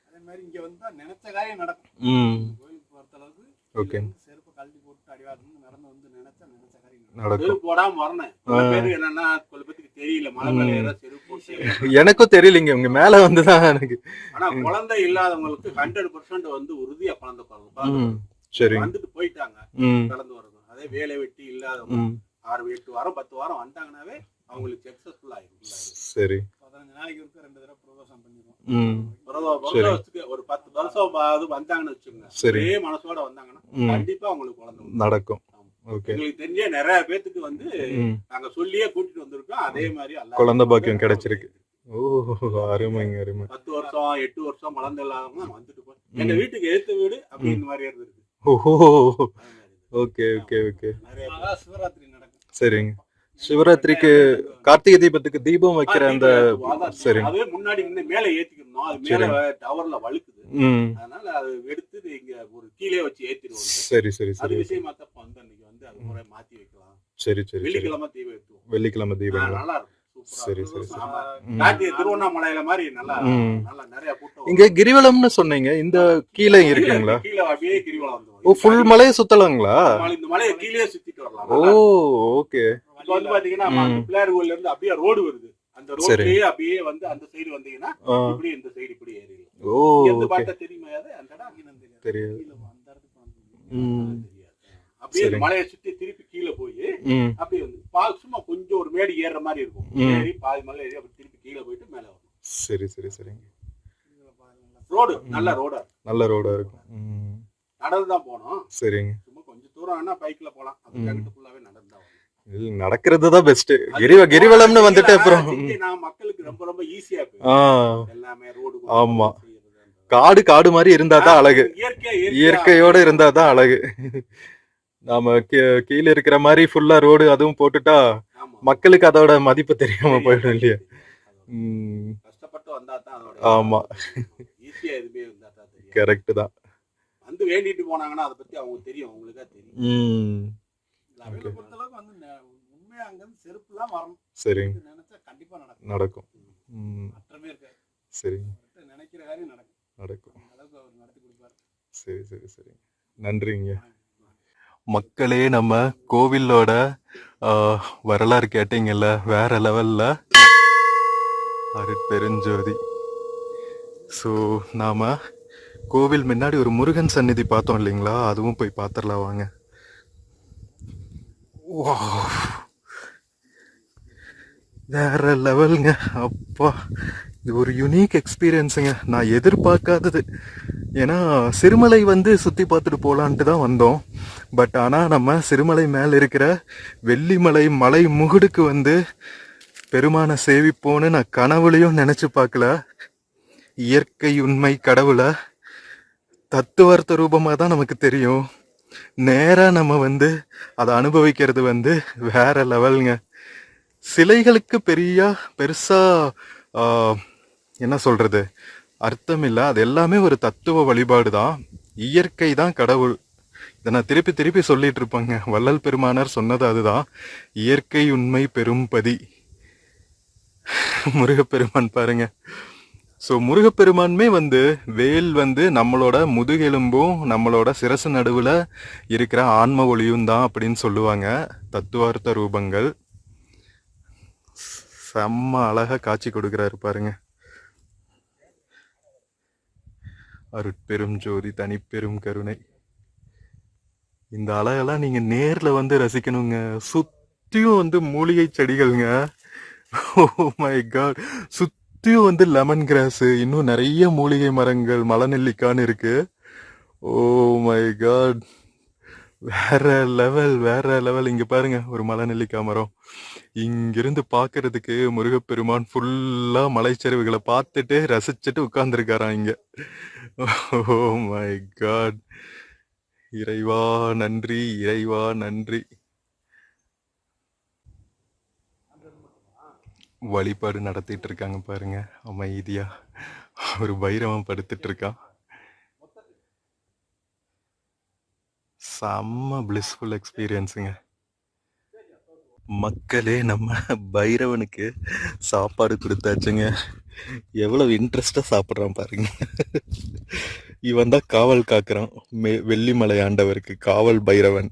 அதே மாதிரி இங்க வந்தா நினைச்ச காரியம் நடக்கும். ம். கோயிலுக்கு பொறுத்த அளவுக்கு ஓகே. செருப்பு கழட்டி போட்டு அடிவாரத்துல நடந்து வந்து நினைச்ச காரியம் நடக்கும். நடக்கும். செருப்பு போடாம வரணும். சில பேருக்கு என்னன்னா சில பேருக்கு தெரியல மலை மேல ஏற செருப்பு போட்டு. எனக்கும் தெரியலங்க, உங்க மேல வந்துதான் எனக்கு. ஆனா குழந்தை இல்லாதவங்களுக்கு 100% வந்து உறுதியா குழந்தை பிறக்கும். ம். சரிங்க. வந்துட்டு போயிட்டாங்க ம். கடந்து வரணும். அதே வேலை வெட்டி இல்லாதவங்க ம். 6, 8 வாரம் 10 வாரம் வந்தாங்கன்னாவே அவங்களுக்கு சக்சஸ்ஃபுல் ஆயிடும். சரி. 15 நாளைக்கு ஒருக்க 2 தடவை பிரதோஷம் பண்ணிடுவோம். ம். வருஷத்துக்கு ஒரு 10 வருஷம் வந்தாங்கன்னு வச்சுக்கோங்க. சரி. ஒரே மனசோட வந்தாங்கன்னா கண்டிப்பா அவங்களுக்கு குழந்தை உண்டு. நடக்கும். ஓகே. எங்களுக்கு தெரிஞ்ச நிறைய பேத்துக்கு வந்து ம். நாங்க சொல்லியே கூட்டிட்டு வந்திருக்கோம். அதே மாதிரி குழந்தை பாக்கியம் கிடைச்சிருக்கு. ஓ, அருமைங்க அருமை. 10 வருஷம் 8 வருஷம் குழந்தை இல்லாம வந்துட்டு போய் எங்க வீட்டுக்கு எழுத்த வீடு அப்படின்னு மாதிரி இருந்திருக்கு. ஓஹோ. Okay okay okay. நிறைய பேர். அதான் சிவராத்திரி நடக்கும். சரிங்க. சிவராத்திரிக்கு கார்த்திகை தீபத்துக்கு தீபம் வைக்கிற அந்த. சரி. அதே முன்னாடி முன்ன மேல ஏத்திக்கணும். அது மேல டவர்ல வழுக்குது. ம். அதனால அது எடுத்து இங்க ஒரு கீழே வச்சு ஏத்திடுவோம். சரி சரி அது சரி. விஷயமா தப்ப வந்து அன்னைக்கு வந்து அது முறை மாத்தி வைக்கலாம். சரி சரி சரி. வெள்ளிக்கிழமை தீபம் ஏத்துவோம். வெள்ளிக்கிழமை தீபம். நல்லா இருக்கும். சூப்பரா சரி இருக்கும். சரி சரி. ஆமா. காட்டி திருவண்ணாமலையில மாதிரி நல்லா நல்லா நிறைய கூட்டம். இங்க கிரிவலம்னு சொன்னீங்க, இந்த கீழே இருக்குங்களா? கீழே அப்படியே கிரிவலம் வந்து. ஓ, ஃபுல் மலையை சுத்தலாங்களா? இந்த மலையை கீழே சுத்திட்டு வரலாம். ஓ, ஓகே. இப்போ வந்து பாத்தீங்கன்னா பிள்ளையார் கோயில்ல இருந்து அப்படியே ரோடு வருது. அந்த ரோட்லயே அப்படியே வந்து அந்த சைடு வந்தீங்கன்னா இப்படி இந்த சைடு இப்படி ஏறிடலாம். ஓ, எந்த பாட்ட தெரியுமா? அந்த இடம் தெரியாது. அந்த இடத்துக்கு வந்து தெரியாது. அப்படியே இந்த மலையை சுத்தி திருப்பி கீழே போய் அப்படியே வந்து சும்மா கொஞ்சம் ஒரு மேடு ஏறுற மாதிரி இருக்கும். ஏறி பாதி மலை ஏறி அப்படி திருப்பி கீழே போயிட்டு மேல வரும். சரி சரி சரிங்க. ரோடு நல்ல ரோடா இருக்கும். நல்ல ரோடா இருக்கும். நடந்து தான் போனோம். சரிங்க. சும்மா கொஞ்சம் தூரம் வேணா பைக்ல போலாம். அது கரெக்ட் ஃபுல்லாவே நடந்து தான் வரும். நடக்கிறது தான் பெஸ்ட். கிரிவலம்னு வந்துட்டு அப்புறம் நான் மக்களுக்கு ரொம்ப ரொம்ப ஈஸியா போயிடும் எல்லாமே ரோடு. ஆமா, காடு காடு மாதிரி இருந்தா தான் அழகு. இயற்கையோட இருந்தா தான் அழகு. நாம கீழே இருக்கிற மாதிரி ஃபுல்லா ரோடு அதுவும் போட்டுட்டா மக்களுக்கு அதோட மதிப்பு தெரியாம போயிடும் இல்லையா? கஷ்டப்பட்டு வந்தா தான் அதோட. ஆமா, ஈஸியா எதுவுமே இருந்தா தான் தெரியும். கரெக்ட் தான். வந்து வேண்டிட்டு போனாங்கன்னா அதை பத்தி அவங்க தெரியும், அவங்களுக்கா தெரியும். பொறுத்த அளவுக்கு வந்து உண்மையா அங்க இருந்து செருப்பு எல்லாம் வரணும். சரி, நினைச்சா கண்டிப்பா நடக்கும். நடக்கும். மாற்றமே இருக்காது. சரி, நினைக்கிற காரியம் நடக்கும். நடக்கும். அளவுக்கு அவர் நடத்தி கொடுப்பாரு. சரி சரி சரி. நன்றிங்க மக்களே. நம்ம கோவிலோட வரலாறு கேட்டீங்கல்ல, வேற லெவல்ல அருட்பெருஞ்சோதி. ஸோ நாம கோவில் முன்னாடி ஒரு முருகன் சந்நிதி பார்த்தோம் இல்லைங்களா, அதுவும் போய் பார்த்துடலாம் வாங்க. வேற லெவலுங்க அப்பா. இது ஒரு யூனிக் எக்ஸ்பீரியன்ஸுங்க, நான் எதிர்பார்க்காதது. ஏன்னா சிறுமலை வந்து சுற்றி பார்த்துட்டு போகலான்ட்டு தான் வந்தோம். பட் ஆனால் நம்ம சிறுமலை மேலே இருக்கிற வெள்ளிமலை மலை முகுடுக்கு வந்து பெருமானை சேவிப்போன்னு நான் கனவுலையும் நினச்சி பார்க்கல. இயற்கை உண்மை கடவுளை தத்துவார்த்த ரூபமாக தான் நமக்கு தெரியும். நேராக நம்ம வந்து அதை அனுபவிக்கிறது வந்து வேற லெவலுங்க. சிலைகளுக்கு பெருசா என்ன சொல்றது அர்த்தம் இல்லை. அது எல்லாமே ஒரு தத்துவ வழிபாடு தான். இயற்கை தான் கடவுள். இதை நான் திருப்பி திருப்பி சொல்லிட்டு இருப்பாங்க. வள்ளல் பெருமானார் சொன்னது அதுதான். இயற்கை உண்மை பெரும்பதி. முருகப்பெருமான் பாருங்க. ஸோ முருகப்பெருமானுமே வந்து வேல் வந்து நம்மளோட முதுகெலும்பும் நம்மளோட சிரசு நடுவில் இருக்கிற ஆன்ம ஒளியும் தான் அப்படின்னு சொல்லுவாங்க தத்துவார்த்த ரூபங்கள். செம்ம அழகா காட்சி கொடுக்குறாரு பாருங்க. அருட்பெரும் ஜோதி தனிப்பெரும் கருணை. இந்த அழகெல்லாம் நீங்க நேர்ல வந்து ரசிக்கணுங்க. சுத்தியும் வந்து மூலிகை செடிகள்ங்க. ஓ மை காட், சுத்தியும் வந்து லெமன் கிராஸ், இன்னும் நிறைய மூலிகை மரங்கள், மலநெல்லிக்கான்னு இருக்கு. ஓ மை காட், வேற லெவல் வேற லெவல். இங்க பாருங்க ஒரு மலநெல்லிக்காய் மரம். இங்கிருந்து பாக்குறதுக்கு முருகப்பெருமான் ஃபுல்லா மலைச்சரிவுகளை பார்த்துட்டு ரசிச்சுட்டு உட்கார்ந்துருக்காராம் இங்க. ஓ மை காட், இறைவா நன்றி, இறைவா நன்றி. வழிபாடு நடத்திட்டு இருக்காங்க பாருங்க அமைதியா. ஒரு பைரவன் படுத்துட்டு இருக்கான். செம்ம பிளிஸ்ஃபுல் எக்ஸ்பீரியன்ஸுங்க. மக்களே, நம்ம பைரவனுக்கு சாப்பாடு கொடுத்தாச்சுங்க. எவ்வளவு இன்ட்ரெஸ்டா சாப்பிட்றான் பாருங்க. இவன் தான் காவல் காக்குறான் வெள்ளிமலை ஆண்டவருக்கு, காவல் பைரவன்.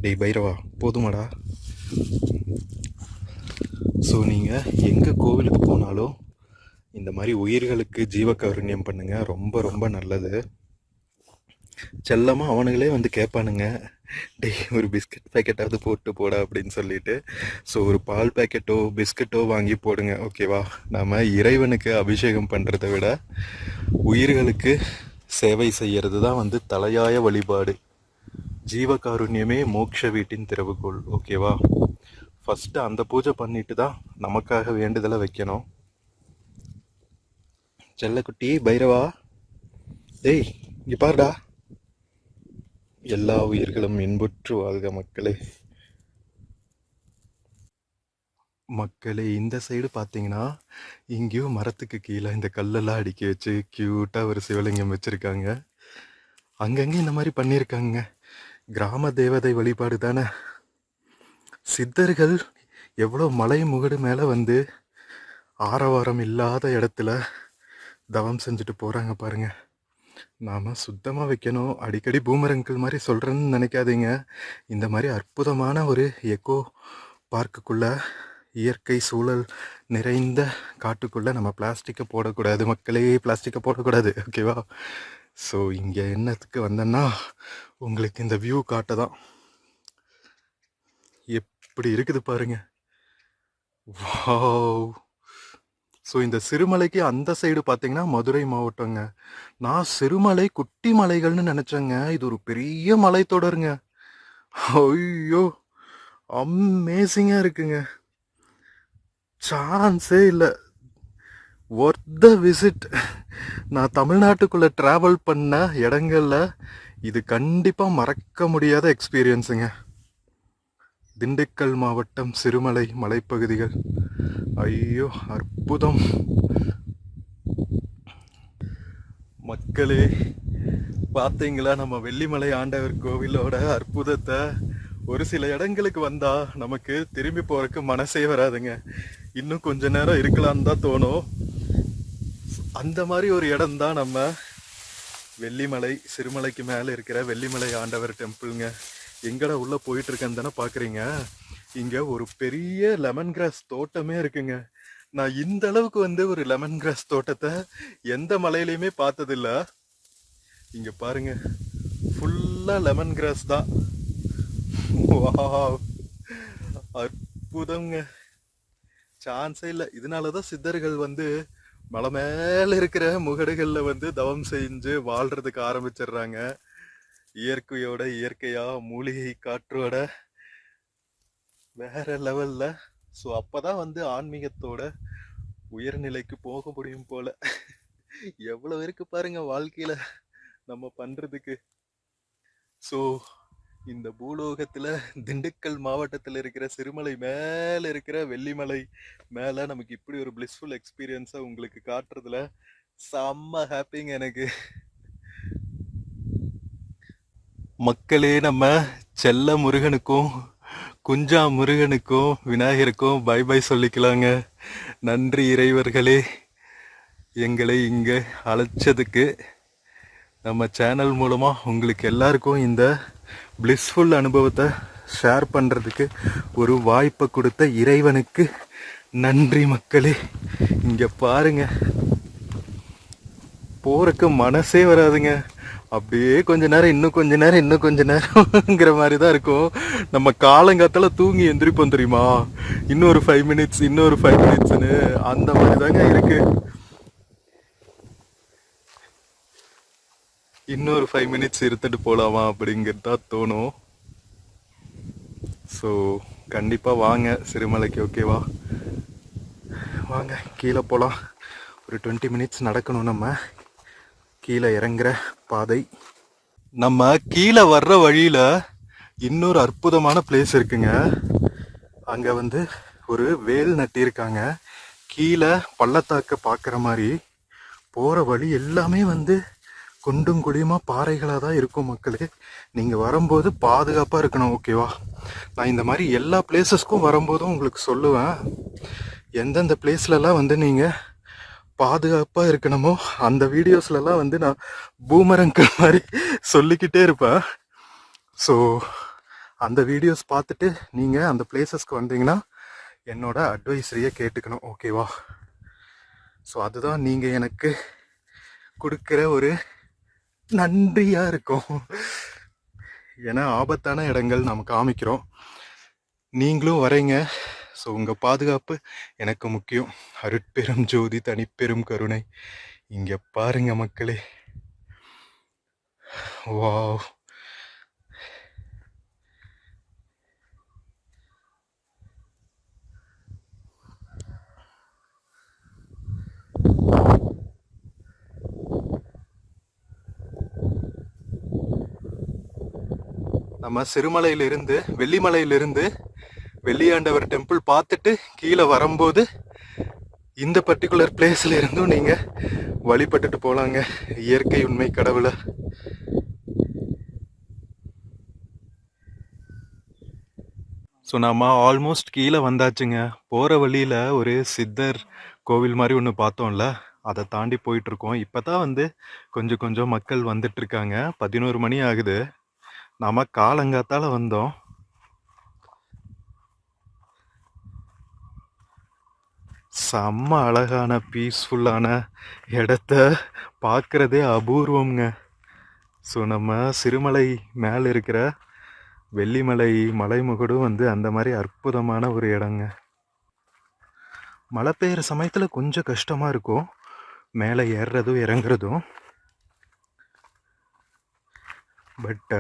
டேய் பைரவா, போதுமாடா. ஸோ நீங்கள் எங்கே கோவிலுக்கு போனாலும் இந்த மாதிரி உயிர்களுக்கு ஜீவகாருண்யம் பண்ணுங்க. ரொம்ப ரொம்ப நல்லது. செல்லமாக அவனுங்களே வந்து கேட்பானுங்க, டேய் ஒரு பிஸ்கட் பேக்கெட்டாவது போட்டு போடா அப்படின்னு சொல்லிட்டு. ஸோ ஒரு பால் பேக்கெட்டோ பிஸ்கட்டோ வாங்கி போடுங்க, ஓகேவா? நம்ம இறைவனுக்கு அபிஷேகம் பண்ணுறதை விட உயிர்களுக்கு சேவை செய்யறது தான் வந்து தலையாய வழிபாடு. ஜீவகாருண்யமே மோட்ச வீட்டின் திறவுகோள், ஓகேவா? ஃபஸ்ட்டு அந்த பூஜை பண்ணிட்டு தான் நமக்காக வேண்டுதலை வைக்கணும். செல்லக்குட்டி பைரவா, டேய் இங்கே பாருடா. எல்லா உயிர்களும் இன்புற்று வாழ்க மக்களே. மக்களே, இந்த சைடு பார்த்தீங்கன்னா இங்கேயும் மரத்துக்கு கீழே இந்த கல்லெல்லாம் அடுக்கி வச்சு க்யூட்டாக ஒரு சிவலிங்கம் வச்சுருக்காங்க. அங்கங்கே இந்த மாதிரி பண்ணியிருக்காங்க. கிராம தேவதை வழிபாடு தானே. சித்தர்கள் எவ்வளோ மலை முகடு மேலே வந்து ஆரவாரம் இல்லாத இடத்துல தவம் செஞ்சுட்டு போகிறாங்க பாருங்க. நாம் சுத்தமாக வைக்கணும். அடிக்கடி பூமரங்கள் மாதிரி சொல்கிறேன்னு நினைக்காதீங்க. இந்த மாதிரி அற்புதமான ஒரு எக்கோ பார்க்குக்குள்ளே, இயற்கை சூழல் நிறைந்த காட்டுக்குள்ளே நம்ம பிளாஸ்டிக்கை போடக்கூடாது மக்களே. பிளாஸ்டிக்கை போடக்கூடாது, ஓகேவா? ஸோ இங்கே என்னத்துக்கு வந்தேன்னா உங்களுக்கு இந்த வியூ காட்ட தான். எப்படி இருக்குது பாருங்க. வாவ். ஸோ இந்த சிறுமலைக்கு அந்த சைடு பார்த்தீங்கன்னா மதுரை மாவட்டங்க. நான் சிறுமலை குட்டி மலைகள்னு நினச்சேங்க. இது ஒரு பெரிய மலைத்தொடருங்க. ஐயோ, அமேசிங்காக இருக்குங்க. சான்ஸே இல்லை. ஒர்த் த விசிட். நான் தமிழ்நாட்டுக்குள்ளே ட்ராவல் பண்ண இடங்கள்ல இது கண்டிப்பாக மறக்க முடியாத எக்ஸ்பீரியன்ஸுங்க. திண்டுக்கல் மாவட்டம் சிறுமலை மலைப்பகுதிகள், ஐயோ அற்புதம். மக்களே பார்த்தீங்களா நம்ம வெள்ளிமலை ஆண்டவர் கோவிலோட அற்புதத்தை? ஒரு சில இடங்களுக்கு வந்தா நமக்கு திரும்பி போறதுக்கு மனசே வராதுங்க. இன்னும் கொஞ்ச நேரம் இருக்கலான்னு தான் தோணும். அந்த மாதிரி ஒரு இடம் தான் நம்ம வெள்ளிமலை, சிறுமலைக்கு மேலே இருக்கிற வெள்ளிமலை ஆண்டவர் டெம்பிள்ங்க. எங்கடா உள்ள போயிட்டு இருக்கேன்னு தானே பாக்குறீங்க. இங்க ஒரு பெரிய லெமன் கிராஸ் தோட்டமே இருக்குங்க. நான் இந்த அளவுக்கு வந்து ஒரு லெமன் கிராஸ் தோட்டத்தை எந்த மலையிலையுமே பார்த்ததில்ல. இங்க பாருங்க, ஃபுல்லா லெமன் கிராஸ் தான். வாவ், அற்புதங்க. சான்ஸே இல்லை. இதனாலதான் சித்தர்கள் வந்து மலை மேல இருக்கிற முகடுகள்ல வந்து தவம் செஞ்சு வாழ்றதுக்கு ஆரம்பிச்சிடுறாங்க. இயற்கையோட இயற்கையா, மூலிகை காற்றோட வேற லெவல்ல. ஸோ அப்பதான் வந்து ஆன்மீகத்தோட உயர்நிலைக்கு போக முடியும் போல. எவ்வளவு இருக்கு பாருங்க வாழ்க்கையில நம்ம பண்றதுக்கு. ஸோ இந்த பூலோகத்துல திண்டுக்கல் மாவட்டத்தில் இருக்கிற சிறுமலை மேல இருக்கிற வெள்ளிமலை மேல நமக்கு இப்படி ஒரு பிளிஸ்ஃபுல் எக்ஸ்பீரியன்ஸை உங்களுக்கு காட்டுறதுல செம்ம ஹாப்பிங்க எனக்கு. மக்களே, நம்ம செல்ல முருகனுக்கும் குஞ்சா முருகனுக்கும் விநாயகருக்கும் பை பை சொல்லிக்கலாங்க. நன்றி இறைவர்களே, எங்களை இங்கே அழைச்சதுக்கு. நம்ம சேனல் மூலமாக உங்களுக்கு எல்லாருக்கும் இந்த பிளிஸ்ஃபுல் அனுபவத்தை ஷேர் பண்ணுறதுக்கு ஒரு வாய்ப்பை கொடுத்த இறைவனுக்கு நன்றி மக்களே. இங்கே பாருங்க, போறக்கு மனசே வராதுங்க. அப்படியே கொஞ்ச நேரம் இன்னும் கொஞ்ச நேரம்ங்கிற மாதிரி தான் இருக்கும். நம்ம காலங்காத்தால தூங்கி எந்திரிப்போம் தெரியுமா, இன்னொரு 5 மினிட்ஸ்னு அந்த மாதிரி தாங்க இருக்கு. இன்னொரு 5 மினிட்ஸ் இருந்துட்டு போலாமா அப்படிங்கிறது தான் தோணும். ஸோ கண்டிப்பாக வாங்க சிறுமலைக்கு, ஓகேவா? வாங்க கீழே போகலாம். ஒரு 20 மினிட்ஸ் நடக்கணும். நம்ம கீழே இறங்குற பாதை. நம்ம கீழே வர்ற வழியில் இன்னொரு அற்புதமான பிளேஸ் இருக்குங்க. அங்கே வந்து ஒரு வேல் நட்டியிருக்காங்க. கீழே பள்ளத்தாக்க பார்க்குற மாதிரி போகிற வழி எல்லாமே வந்து குண்டும் குழியுமா பாறைகளாக தான் இருக்கும் மக்களே. நீங்கள் வரும்போது பாதுகாப்பாக இருக்கணும், ஓகேவா? நான் இந்த மாதிரி எல்லா பிளேசஸ்க்கும் வரும்போதும் உங்களுக்கு சொல்லுவேன், எந்தெந்த பிளேஸ்லலாம் வந்து நீங்கள் பாதுகாப்பாக இருக்கணுமோ அந்த வீடியோஸ்லலாம் வந்து நான் பூமரங்கள் மாதிரி சொல்லிக்கிட்டே இருப்பேன். ஸோ அந்த வீடியோஸ் பார்த்துட்டு நீங்கள் அந்த பிளேசஸ்க்கு வந்தீங்கன்னா என்னோட அட்வைஸரியை கேட்டுக்கணும், ஓகேவா? ஸோ அதுதான் நீங்கள் எனக்கு கொடுக்குற ஒரு நன்றியாக இருக்கும். ஏன்னா ஆபத்தான இடங்கள் நம்ம காமிக்கிறோம், நீங்களும் வரீங்க. ஸோ உங்கள் பாதுகாப்பு எனக்கு முக்கியம். அருட்பெரும் ஜோதி தனிப்பெரும் கருணை. இங்கே பாருங்க மக்களே, வாவ். நம்ம சிறுமலையிலிருந்து வெள்ளிமலையிலிருந்து வெள்ளியாண்டவர் டெம்பிள் பார்த்துட்டு கீழே வரும்போது இந்த பர்டிகுலர் பிளேஸ்ல இருந்தும் நீங்க வழிபட்டுட்டு போலாங்க இயற்கை உண்மை கடவுளை. ஸோ நம்ம ஆல்மோஸ்ட் கீழே வந்தாச்சுங்க. போகிற வழியில் ஒரு சித்தர் கோவில் மாதிரி ஒன்று பார்த்தோம்ல, அதை தாண்டி போயிட்டுருக்கோம். இப்போ தான் வந்து கொஞ்சம் மக்கள் வந்துட்டுருக்காங்க. 11 மணி ஆகுது. நாம் காலங்காத்தால் வந்தோம். செம்ம அழகான பீஸ்ஃபுல்லான இடத்த பார்க்குறதே அபூர்வம்ங்க. ஸோ நம்ம சிறுமலை மேலே இருக்கிற வெள்ளிமலை மலைமுகடும் வந்து அந்த மாதிரி அற்புதமான ஒரு இடங்க. மழை பெய்கிற சமயத்தில் கொஞ்சம் கஷ்டமாக இருக்கும் மேலே ஏறுறதும் இறங்குறதும். பட்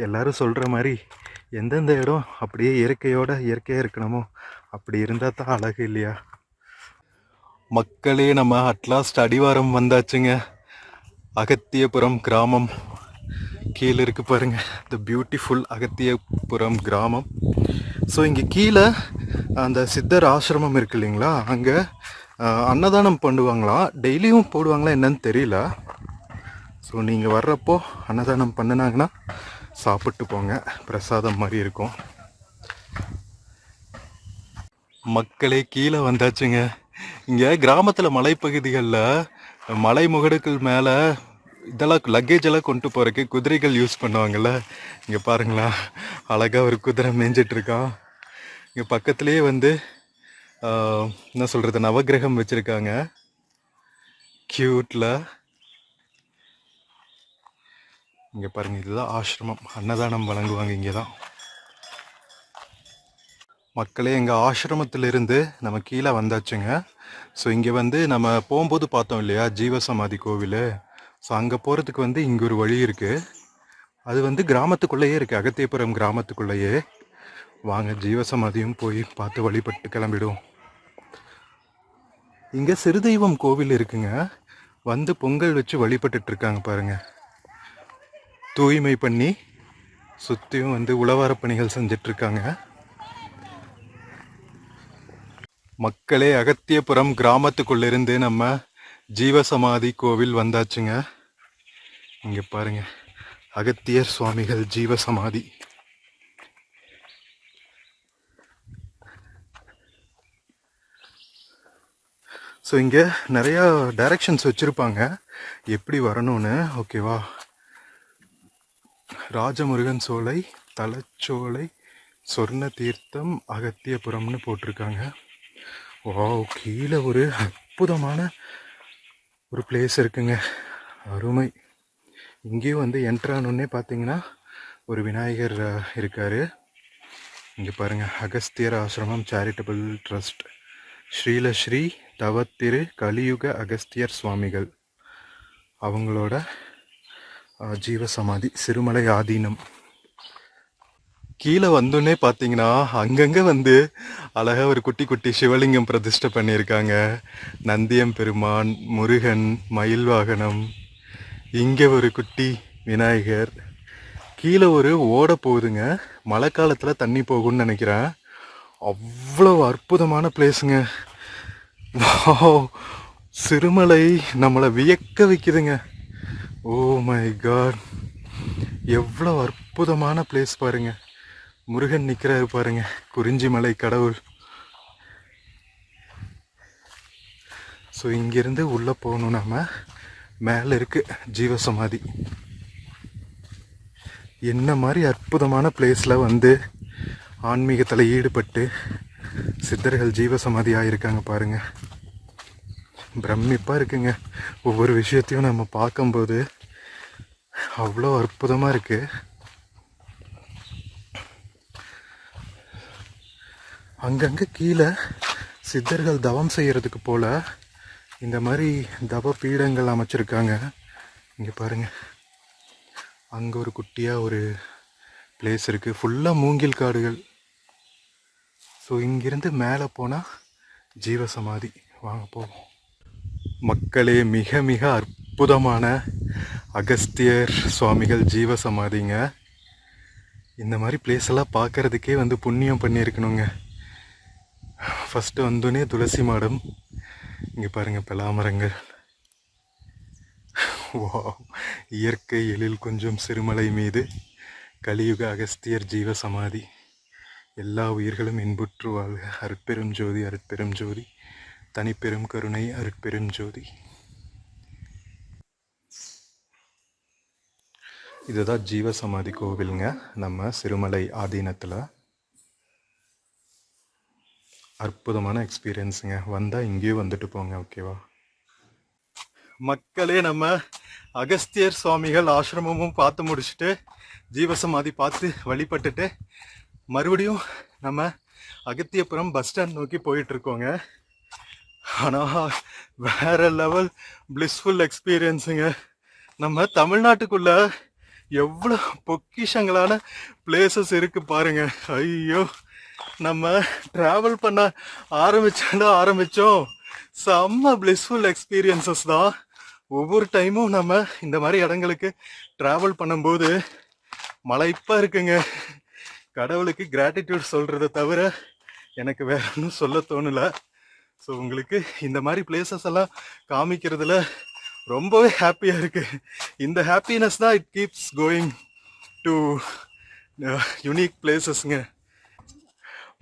எல்லாரும் சொல்கிற மாதிரி எந்தெந்த இடம் அப்படியே இயற்கையாக இருக்கணுமோ அப்படி இருந்தால் தான் அழகு, இல்லையா? மக்களே, நம்ம அட்லாஸ்ட் அடிவாரம் வந்தாச்சுங்க. அகத்தியபுரம் கிராமம் கீழே இருக்கு பாருங்க, த பியூட்டிஃபுல் அகத்தியபுரம் கிராமம். ஸோ இங்கே கீழே அந்த சித்தர் ஆசிரமம் இருக்கு இல்லைங்களா, அங்கே அன்னதானம் பண்ணுவாங்களாம். டெய்லியும் போடுவாங்களா என்னன்னு தெரியல. ஸோ நீங்கள் வர்றப்போ அன்னதானம் பண்ணினாங்கன்னா சாப்பிட்டு போங்க, பிரசாதம் மாதிரி இருக்கும். மக்களே, கீழே வந்தாச்சுங்க. இங்கே கிராமத்தில் மலைப்பகுதிகளில் மலை முகடுகள் மேலே இதெல்லாம் லக்கேஜ் எல்லாம் கொண்டு போகிறதுக்கு குதிரைகள் யூஸ் பண்ணுவாங்கள்ல. இங்கே பாருங்களா, அழகாக ஒரு குதிரை மேய்ஞ்சிட்ருக்கான். இங்கே பக்கத்துலேயே வந்து என்ன சொல்கிறது, நவகிரகம் வச்சுருக்காங்க க்யூட்டில். இங்கே பாருங்கள், இதுதான் ஆசிரமம். அன்னதானம் வழங்குவாங்க இங்கே தான். மக்களே, எங்கள் ஆசிரமத்திலிருந்து நம்ம கீழே வந்தாச்சுங்க. ஸோ இங்கே வந்து நம்ம போகும்போது பார்த்தோம் இல்லையா ஜீவசமாதி கோவில். ஸோ அங்கே போகிறதுக்கு வந்து இங்கே ஒரு வழி இருக்குது. அது வந்து கிராமத்துக்குள்ளேயே இருக்குது, அகத்தியபுரம் கிராமத்துக்குள்ளேயே. வாங்க ஜீவசமாதியும் போய் பார்த்து வழிபட்டு கிளம்பிடுவோம். இங்கே சிறுதெய்வம் கோவில் இருக்குங்க. வந்து பொங்கல் வச்சு வழிபட்டுட்ருக்காங்க பாருங்கள். தூய்மை பண்ணி சுற்றியும் வந்து உழவார பணிகள் செஞ்சிட்ருக்காங்க. மக்களே, அகத்தியபுரம் கிராமத்துக்குள்ளிருந்து நம்ம ஜீவசமாதி கோவில் வந்தாச்சுங்க. இங்கே பாருங்க, அகத்தியர் சுவாமிகள் ஜீவசமாதி. ஸோ இங்கே நிறையா டைரக்ஷன்ஸ் வச்சுருப்பாங்க எப்படி வரணும்னு, ஓகேவா? ராஜமுருகன் சோலை, தலச்சோலை சொர்ண தீர்த்தம் அகத்தியபுரம்னு போட்டிருக்காங்க. வாவ், கீழே ஒரு அற்புதமான ஒரு பிளேஸ் இருக்குங்க, அருமை. இங்கேயும் வந்து என்ட்ரானோடனே பார்த்தீங்கன்னா ஒரு விநாயகர் இருக்காரு. இங்கே பாருங்க, அகஸ்தியர் ஆசிரமம் சேரிட்டபிள் ட்ரஸ்ட், ஸ்ரீலஸ்ரீ தவத்திரு கலியுக அகஸ்தியர் சுவாமிகள் அவங்களோட ஜீவசமாதி சிறுமலை ஆதீனம். கீழே வந்தோடனே பார்த்தீங்கன்னா அங்கங்கே வந்து அழகாக ஒரு குட்டி குட்டி சிவலிங்கம் பிரதிஷ்டை பண்ணியிருக்காங்க. நந்தியம் பெருமான், முருகன், மயில் வாகனம், இங்கே ஒரு குட்டி விநாயகர். கீழே ஒரு ஓடை போகுதுங்க, மழை காலத்தில் தண்ணி போகும்னு நினைக்கிறேன். அவ்வளோ அற்புதமான பிளேஸுங்க. வாவ், சிறுமலை நம்மளை வியக்க வைக்குதுங்க. ஓ மை காட், எவ்வளோ அற்புதமான பிளேஸ் பாருங்க. முருகன் நிற்கிறாரு பாருங்க, குறிஞ்சிமலை கடவுள். ஸோ இங்கேருந்து உள்ளே போகணும். நாம மேலே இருக்கு ஜீவசமாதி. என்ன மாதிரி அற்புதமான பிளேஸில் வந்து ஆன்மீகத்தில் ஈடுபட்டு சித்தர்கள் ஜீவசமாதி ஆகியிருக்காங்க பாருங்க. பிரமிப்பாக இருக்குங்க. ஒவ்வொரு விஷயத்தையும் நம்ம பார்க்கும்போது அவ்வளோ அற்புதமாக இருக்கு. அங்கங்கே கீழே சித்தர்கள் தவம் செய்கிறதுக்கு போல் இந்த மாதிரி தவ பீடங்கள் அமைச்சிருக்காங்க. இங்கே பாருங்க, அங்கே ஒரு குட்டியாக ஒரு பிளேஸ் இருக்குது, ஃபுல்லாக மூங்கில் காடுகள். ஸோ இங்கிருந்து மேலே போனால் ஜீவசமாதி. வாங்க போவோம். மக்களே, மிக மிக அற்புதமான அகஸ்தியர் சுவாமிகள் ஜீவசமாதிங்க. இந்த மாதிரி பிளேஸ் எல்லாம் பார்க்கறதுக்கே வந்து புண்ணியம் பண்ணியிருக்கணுங்க. ஃபஸ்ட்டு வந்தோடனே துளசி மாடம், இங்கே பாருங்கள் பலாமரங்கள். வாவ், இயற்கை எழில் கொஞ்சம் சிறுமலை மீது கலியுக அகஸ்தியர் ஜீவசமாதி. எல்லா உயிர்களும் இன்புற்று வாழ்க. அருட்பெரும் ஜோதி, அருட்பெரும் ஜோதி, தனிப்பெரும் கருணை, அருட்பெரும் ஜோதி. இதுதான் ஜீவசமாதி கோவிலுங்க, நம்ம சிறுமலை ஆதீனத்தில். அற்புதமான எக்ஸ்பீரியன்ஸுங்க. வந்தால் இங்கேயும் வந்துட்டு போங்க, ஓகேவா? மக்களே, நம்ம அகஸ்தியர் சுவாமிகள் ஆசிரமமும் பார்த்து முடிச்சுட்டு ஜீவசமாதி பார்த்து வழிபட்டுட்டு மறுபடியும் நம்ம அகத்தியபுரம் பஸ் ஸ்டாண்ட் நோக்கி போயிட்டுருக்கோங்க. ஆனால் வேற லெவல் பிளிஸ்ஃபுல் எக்ஸ்பீரியன்ஸுங்க. நம்ம தமிழ்நாட்டுக்குள்ள எவ்வளோ பொக்கிஷங்களான பிளேசஸ் இருக்குது பாருங்க. ஐயோ, நம்ம ட்ராவல் பண்ண ஆரம்பித்தோம். செம்ம பிளிஸ்ஃபுல் எக்ஸ்பீரியன்சஸ் தான். ஒவ்வொரு டைமும் நம்ம இந்த மாதிரி இடங்களுக்கு ட்ராவல் பண்ணும்போது மலைப்பாக இருக்குங்க. கடவுளுக்கு கிராட்டிடியூட் சொல்கிறத தவிர எனக்கு வேற ஒன்றும் சொல்ல தோணலை. ஸோ உங்களுக்கு இந்த மாதிரி பிளேசஸ் எல்லாம் காமிக்கிறதுல ரொம்பவே ஹாப்பியாக இருக்குது. இந்த ஹாப்பினஸ் தான் it keeps going to unique பிளேசஸ்ங்க.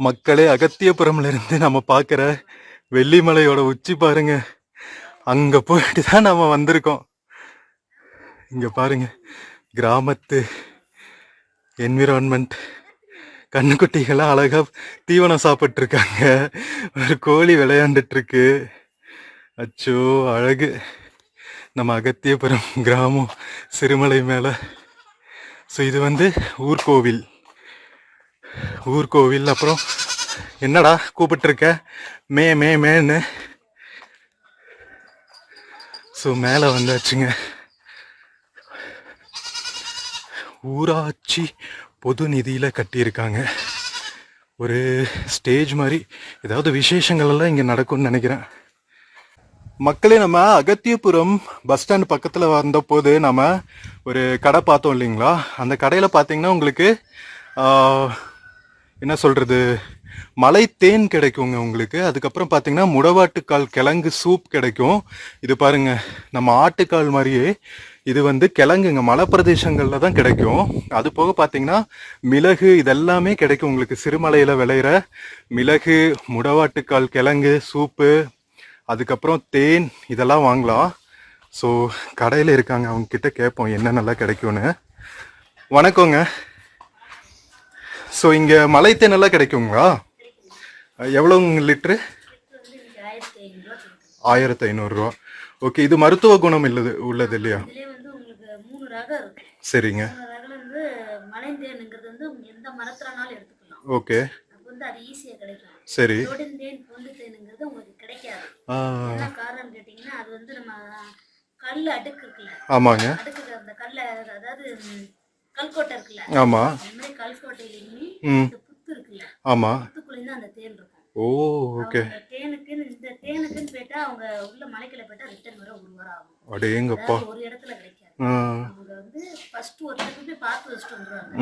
மக்களே, அகத்தியபுரம்லேருந்து நம்ம பார்க்குற வெள்ளிமலையோட உச்சி பாருங்க. அங்கே போயிட்டு தான் நம்ம வந்திருக்கோம். இங்கே பாருங்க, கிராமத்து என்விரான்மெண்ட். கண்ணுக்குட்டிகள்லாம் அழகாக தீவனம் சாப்பிட்ருக்காங்க. ஒரு கோழி விளையாண்டுட்டுருக்கு. அச்சோ அழகு. நம்ம அகத்தியபுரம் கிராமம் சிறுமலை மேலே. ஸோ இது வந்து ஊர்கோவில். அப்புறம் என்னடா கூப்பிட்டுருக்க மேன்னு. ஸோ மேலே வந்தாச்சுங்க. ஊராட்சி பொது நிதியில் கட்டியிருக்காங்க. ஒரு ஸ்டேஜ் மாதிரி ஏதாவது விசேஷங்கள் எல்லாம் இங்கே நடக்கும்னு நினைக்கிறேன். மக்களே, நம்ம அகத்தியபுரம் பஸ் ஸ்டாண்ட் பக்கத்தில் வந்தபோது நம்ம ஒரு கடை பார்த்தோம் இல்லைங்களா? அந்த கடையில் பார்த்தீங்கன்னா உங்களுக்கு என்ன சொல்கிறது, மலை தேன் கிடைக்குங்க உங்களுக்கு. அதுக்கப்புறம் பார்த்தீங்கன்னா முடவாட்டுக்கால் கிழங்கு சூப் கிடைக்கும். இது பாருங்க, நம்ம ஆட்டுக்கால் மாதிரியே இது வந்து கிழங்குங்க, மலை பிரதேசங்களில் தான் கிடைக்கும். அது போக பார்த்தீங்கன்னா மிளகு, இதெல்லாமே கிடைக்கும் உங்களுக்கு. சிறுமலையில் விளையிற மிளகு, முடவாட்டுக்கால் கிழங்கு சூப்பு, அதுக்கப்புறம் தேன், இதெல்லாம் வாங்கலாம். ஸோ கடையில் இருக்காங்க, அவங்க கிட்ட கேட்போம் என்னென்னலாம் கிடைக்கும்னு. வணக்கங்க. ஸோ இங்கே மலை தேன் எல்லாம் கிடைக்குங்களா? எவ்வளோங்க லிட்ரு? 1500 ஓகே. இது மருத்துவ குணம் உள்ளது இல்லையா? இதுலயே வந்து உங்களுக்கு 3 ரகம் இருக்கு. சரிங்க. 3 ரகம் வந்து மலைந்தேனுங்கிறது வந்து எந்த மரத்துலனாலும் எடுத்துக்கலாம். ஓகே. அப்ப வந்து அது ஈஸியா கிடைக்கும். சரி. தேன் பொந்து தேனுங்கிறது உங்களுக்கு கிடைக்காது. என்ன காரணம் கேட்டீங்கன்னா அது வந்து நம்ம கல் அடுக்கு இருக்குல்ல. ஆமாங்க. அடுக்கு அந்த கல்ல அதாவது கல்கோட்டை இருக்குல்ல. ஆமா. அந்த மாதிரி கல்கோட்டையிலுமே இந்த புத்து இருக்குல்ல. ஆமா. புத்துக்குள்ள அந்த தேன் இருக்கும். ஓ ஓகே. தேனுக்குன்னு போயிட்டா அவங்க உள்ள மலைக்குள்ள போயிட்டா ரிட்டர்ன் வர 1 வாரம் ஆகும். அடேங்கப்பா. ஒரு இடத்துல கிடைக்காது. அவங்க வந்து ஃபர்ஸ்ட் ஒரு இடத்துல போய் பார்த்து வச்சுட்டு வந்துருவாங்க.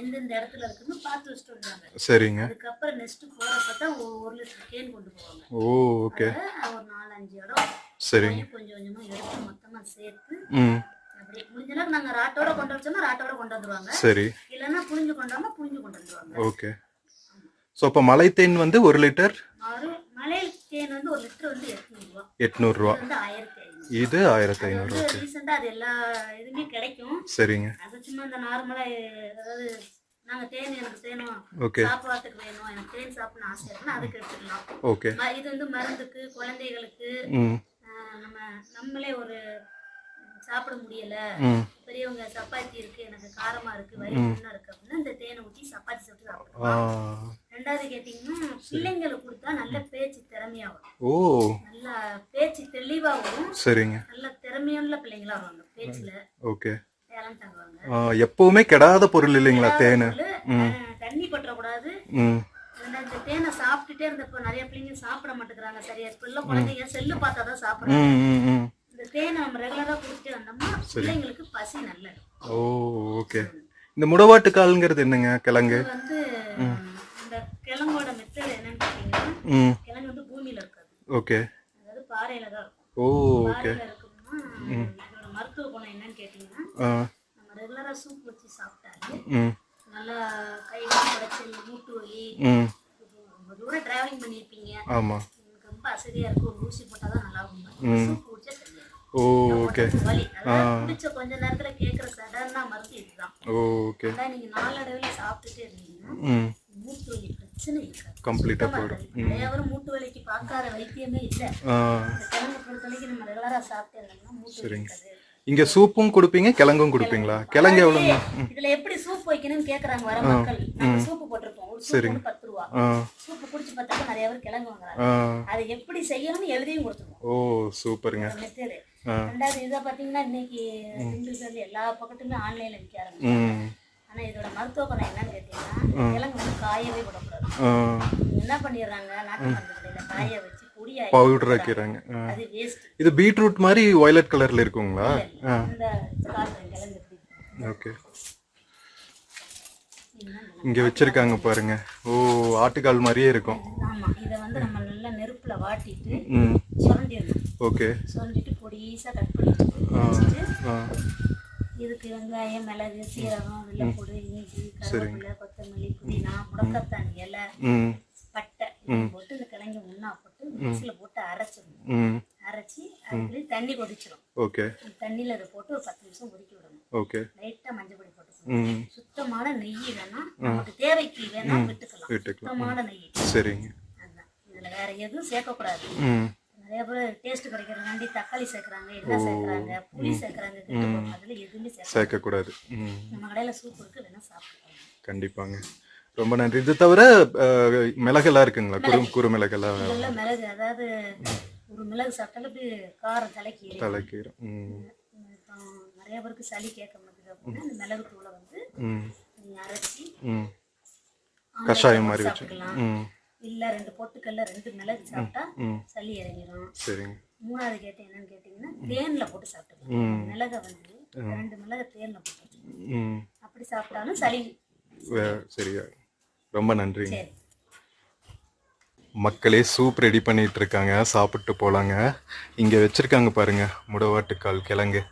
எந்தெந்த இடத்துல இருக்குன்னு பார்த்து வச்சுட்டு வந்துருவாங்க. சரிங்க. அதுக்கப்புறம் நெக்ஸ்ட் போறப்ப 1 லிட்டர் தேன் கொண்டு போவாங்க. ஓ ஓகே. ஒரு 4-5 இடம் சரிங்க. கொஞ்சம் கொஞ்சமா எடுத்து மொத்தமா சேர்த்து அப்படியே முடிஞ்சா நாங்க ராட்டோட கொண்டு வச்சோம்னா ராட்டோட கொண்டு வந்துருவாங்க. சரி. இல்லன்னா புளிஞ்சு கொண்டாம புளிஞ்சு கொண்டு வந்துருவாங்க. ஓகே. சோ அப்ப மலை தேன் வந்து 1 லிட்டர் மலை தேன் வந்து 1 லிட்டர் வந்து 800 ரூபாய். 800 ரூபாய். வந்து 1500. இது 1500. ஓகே. ரீசன்ட்டா அது எல்லா இதுமே கிடைக்கும். சரிங்க. அது சும்மா இந்த நார்மலா அதாவது நாங்க தேன் எனக்கு தேனும் ஓகே. சாப்பாட்டுக்கு வேணும் எனக்கு தேன் சாப்பிடணும் ஆசை இருக்குன்னா அதுக்கு எடுத்துக்கலாம். ஓகே. இது வந்து மருந்துக்கு குழந்தைகளுக்கு நம்ம நம்மளே ஒரு சாப்பிட முடியல பெரியவங்க சப்பாத்தி இருக்கு எனக்கு காரமா இருக்கு வயிறு புண்ணா இருக்கு அப்படின்னா இந்த தேனை ஊற்றி சப்பாத்தி சாப்பிட்டு சாப்பிடலாம். ரெண்டாவது கேட்டீங்கன்னா பிள்ளைங்களுக்கு கொடுத்தா நல்ல பேச்சு திறமையா வரும். ஓ நல்ல பேச்சு தெளிவா வரும். சரிங்க. நல்ல திறமையான பிள்ளைங்களா வருவாங்க பேச்சுல. ஓகே. டேலண்ட் ஆவாங்க. எப்பவுமே கெடாத பொருள் இல்லைங்களா தேன்? தண்ணி பற்றக்கூடாது. இந்த தேனை சாப்பிட்டுட்டே இருந்தப்போ நிறைய பிள்ளைங்க சாப்பிட மாட்டேங்கிறாங்க சரியா. இப்ப எல்லாம் குழந்தைங்க செல்லு பார்த்தாதான் சாப்பிடுறாங்க. இந்த தேனை நம்ம ரெகுலரா குடிச்சிட்டு வந்தோம்னா பிள்ளைங்களுக்கு பசி நல்ல. ஓ ஓகே. இந்த முடவாட்டு கால்ங்கிறது என்னங்க கிழங்கு? வந்து இந்த கிழங்கோட மெத்தட் என்னன்னு கேட்டீங்கன்னா கிழங்கு வந்து பூமியில இருக்காது. ஓகே. அதாவது பாறையில தான் இருக்கும். ஓ ஓகே. பாறையில இருக்கும்னா இதோட மருத்துவ குணம் என்னன்னு கேட்டீங்கன்னா நம்ம ரெகுலரா சூப் வச்சு சாப்பிட்டாலே நல்லா கைகால் குடைச்சல் மூட்டு வலி ரொம்ப தூரம் டிராவலிங் பண்ணியிருப்பீங்க. ஆமா. ரொம்ப அசதியா இருக்கும். ஒரு ஊசி போட்டாதான் நல்லா இருக்கும். சூப் குடிச்சா சரியா. ஓ ஓகே. வலி குடிச்ச கொஞ்ச நேரத்துல கேக்குற சடனா மருந்து இதுதான். ஓகே. அதான் நீங்க நாளடைவுல சாப்பிட்டுட்டே இருந்தீங்கன்னா மூட்டு வலி பிரச்சனை இருக்காது. கம்ப்ளீட்டா போயிடும். நிறைய பேர் மூட்டு வலிக்கு பார்க்காத வைத்தியமே இல்ல. கிழங்கு பொறுத்தவரைக்கும் நம்ம ரெகுலரா சாப்பிட்டே இருந்தோம்னா மூட்டு வலி இருக்காது. இங்க சூப்பும் கொடுப்பீங்க கிழங்கும் கொடுப்பீங்களா? கிழங்கு எவ்வளவு? இதுல எப்படி சூப் வைக்கணும்னு கேக்குறாங்க வர மக்கள். நம்ம சூப் போட்டுருப்போம். ஒரு சூப் 10 ரூபாய். சூப் குடிச்சு பார்த்தா நிறைய பேர் கிழங்கு வாங்குறாங்க. அதை எப்படி செய்யணும்னு எழுதியும் கொடுத்துருவோம். ஓ சூப்பருங்க. மெத்தட். ரெண்டாவது இதை பாத்தீங்கன்னா இன்னைக்கு திண்டுக்கல்ல எல்லா பக்கத்துலயுமே ஆன்லைன்ல விற்க ஆரம்பிச்சாங்க. ஆனா இதோட மருத்துவ குணம் என்னன்னு கேட்டீங்கன்னா கிழங்கு வந்து காயவே விடக்கூடாது. என்ன பண்ணிடுறாங்க நாட்டு மருந்து கடையில காய வச்சு பவுடர் ஆக்கிடுறாங்க. அது வேஸ்ட். இது பீட்ரூட் மாதிரி வயலட் கலர்ல இருக்குங்களா? இந்த கிழங்கு ஓகே. இங்க வச்சிருக்காங்க பாருங்க. ஓ ஆட்டுக்கால் மாதிரியே இருக்கும். ஆமா. இத வந்து நம்ம நல்லா நெருப்புல வாட்டிட்டு சுரண்டிடணும். ஓகே. சுரண்டிட்டு பொடிசா கட் பண்ணிட்டு இதுக்கு வெங்காயம் மிளகு சீரகம் வெள்ளைப்பூடு இஞ்சி கருவேப்பிலை கொத்தமல்லி புதினா முடக்கத்தான் இலை பட்டை போட்டு இந்த கிழங்கு முன்னா போட்டு மிக்ஸில போட்டு அரைச்சிடணும். அரைச்சி அதுக்குள்ளே தண்ணி கொதிச்சிடும். ஓகே. தண்ணியில அதை போட்டு ஒரு 10 நிமிஷம் கொதிக்க விடணும். ஓகே. லைட்டா மஞ்சள் பொடி போட்டுக்கணும். சுத்தமான நெய் வேணா நமக்கு தேவைக்கு வேணா விட்டுக்கலாம். சுத்தமான நெய். சரிங்க. அதான். இதுல வேற எதுவும் சேர்க்கக்கூடாது. நிறைய பேர் டேஸ்ட் கிடைக்கிறதுக்காண்டி தக்காளி சேர்க்கறாங்க, எண்ணெய் சேர்க்கறாங்க, புளி சேர்க்கறாங்க. அதுல எதுவுமே சேர்க்கக்கூடாது. நம்ம கடையில சூப் இருக்கு வேணா சாப்பிடலாம். கண்டிப்பாங்க. ரொம்ப நன்றி. இது தவிர மிளகெல்லாம் இருக்குங்களா? குறு மிளகெல்லாம்? இதெல்லாம் மிளகு. அதாவது ஒரு மிளகு சாப்பிட்டாலே காரம் தலைக்கீரும். நிறைய பேருக்கு சளி கேட்க மாட்டேங்குது அப்படின்னா இந்த மிளகு தூளை வந்து நீங்க அரைச்சி கஷாயம் மாதிரி வச்சுக்கலாம். இல்ல 2 பொட்டுக்கல்ல 2 மிளகு சாப்பிட்டா சளி இறங்கிடும். சரிங்க. மூணாவது கேட்டேன் என்னன்னு கேட்டீங்கன்னா தேன்ல போட்டு சாப்பிட்டுக்கலாம். மிளகை வந்து 2 மிளகு தேன்ல போட்டு அப்படி சாப்பிட்டாலும் சளி சரியா. ரொம்ப நன்றி. மக்களே சூப் ரெடி பண்ணிட்டு இருக்காங்க, சாப்பிட்டு போலாங்க. இங்க வச்சிருக்காங்க பாருங்க முடவாட்டுக்கால் கிழங்கு.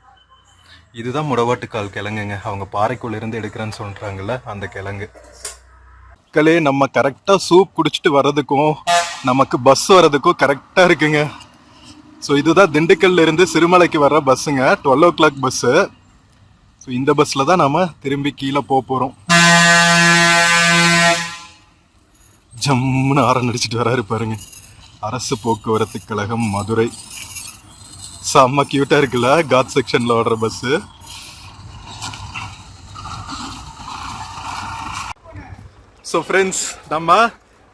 இதுதான் முடவாட்டுக்கால் கிழங்குங்க. அவங்க பாறைக்குள்ள இருந்து எடுக்கிறேன்னு சொல்றாங்கல்ல அந்த கிழங்கு. மக்களே நம்ம கரெக்டா சூப் குடிச்சிட்டு வர்றதுக்கும் நமக்கு பஸ் வர்றதுக்கும் கரெக்டா இருக்குங்க. ஸோ இதுதான் திண்டுக்கல்ல இருந்து சிறுமலைக்கு வர்ற பஸ்ஸுங்க. 12 o'clock பஸ்ஸு. ஸோ இந்த பஸ்ல தான் நாம திரும்பி கீழே போறோம். ஜம்முன்னு ஆரன் அடிச்சிட்டு வராரு பாருங்க. அரசு போக்குவரத்து கழகம் மதுரை. செம்ம கியூட்டா இருக்குல்ல காட் செக்ஷன்ல ஓடுற பஸ். ஸோ ஃப்ரெண்ட்ஸ், நம்ம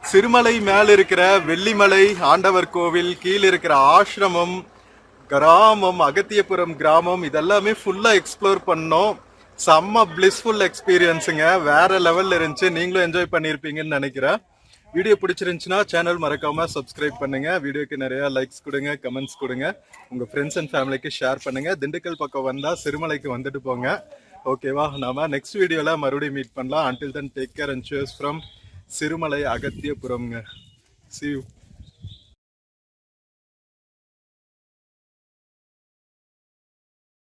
சிறுமலை மேல இருக்கிற வெள்ளிமலை ஆண்டவர் கோவில், கீழே இருக்கிற ஆசிரமம், கிராமம், அகத்தியபுரம் கிராமம், இதெல்லாமே ஃபுல்லா எக்ஸ்ப்ளோர் பண்ணோம். செம்ம பிளிஸ்ஃபுல் எக்ஸ்பீரியன்ஸுங்க, வேற லெவல்ல இருந்துச்சு. நீங்களும் என்ஜாய் பண்ணியிருப்பீங்கன்னு நினைக்கிறேன். வீடியோ பிடிச்சிருந்துச்சுன்னா சேனல் மறக்காம சப்ஸ்கிரைப் பண்ணுங்க. வீடியோக்கு நிறைய லைக்ஸ் கொடுங்க, கமெண்ட்ஸ் கொடுங்க, உங்க ஃப்ரெண்ட்ஸ் அண்ட் ஃபேமிலிக்கு ஷேர் பண்ணுங்க. திண்டுக்கல் பக்கம் வந்தா சிறுமலைக்கு வந்துட்டு போங்க. ஓகேவா? நாம நெக்ஸ்ட் வீடியோல மறுபடியும் மீட் பண்ணலாம். until then take care and cheers from Sirumalai அகத்தியபுரம்ங்க. see you.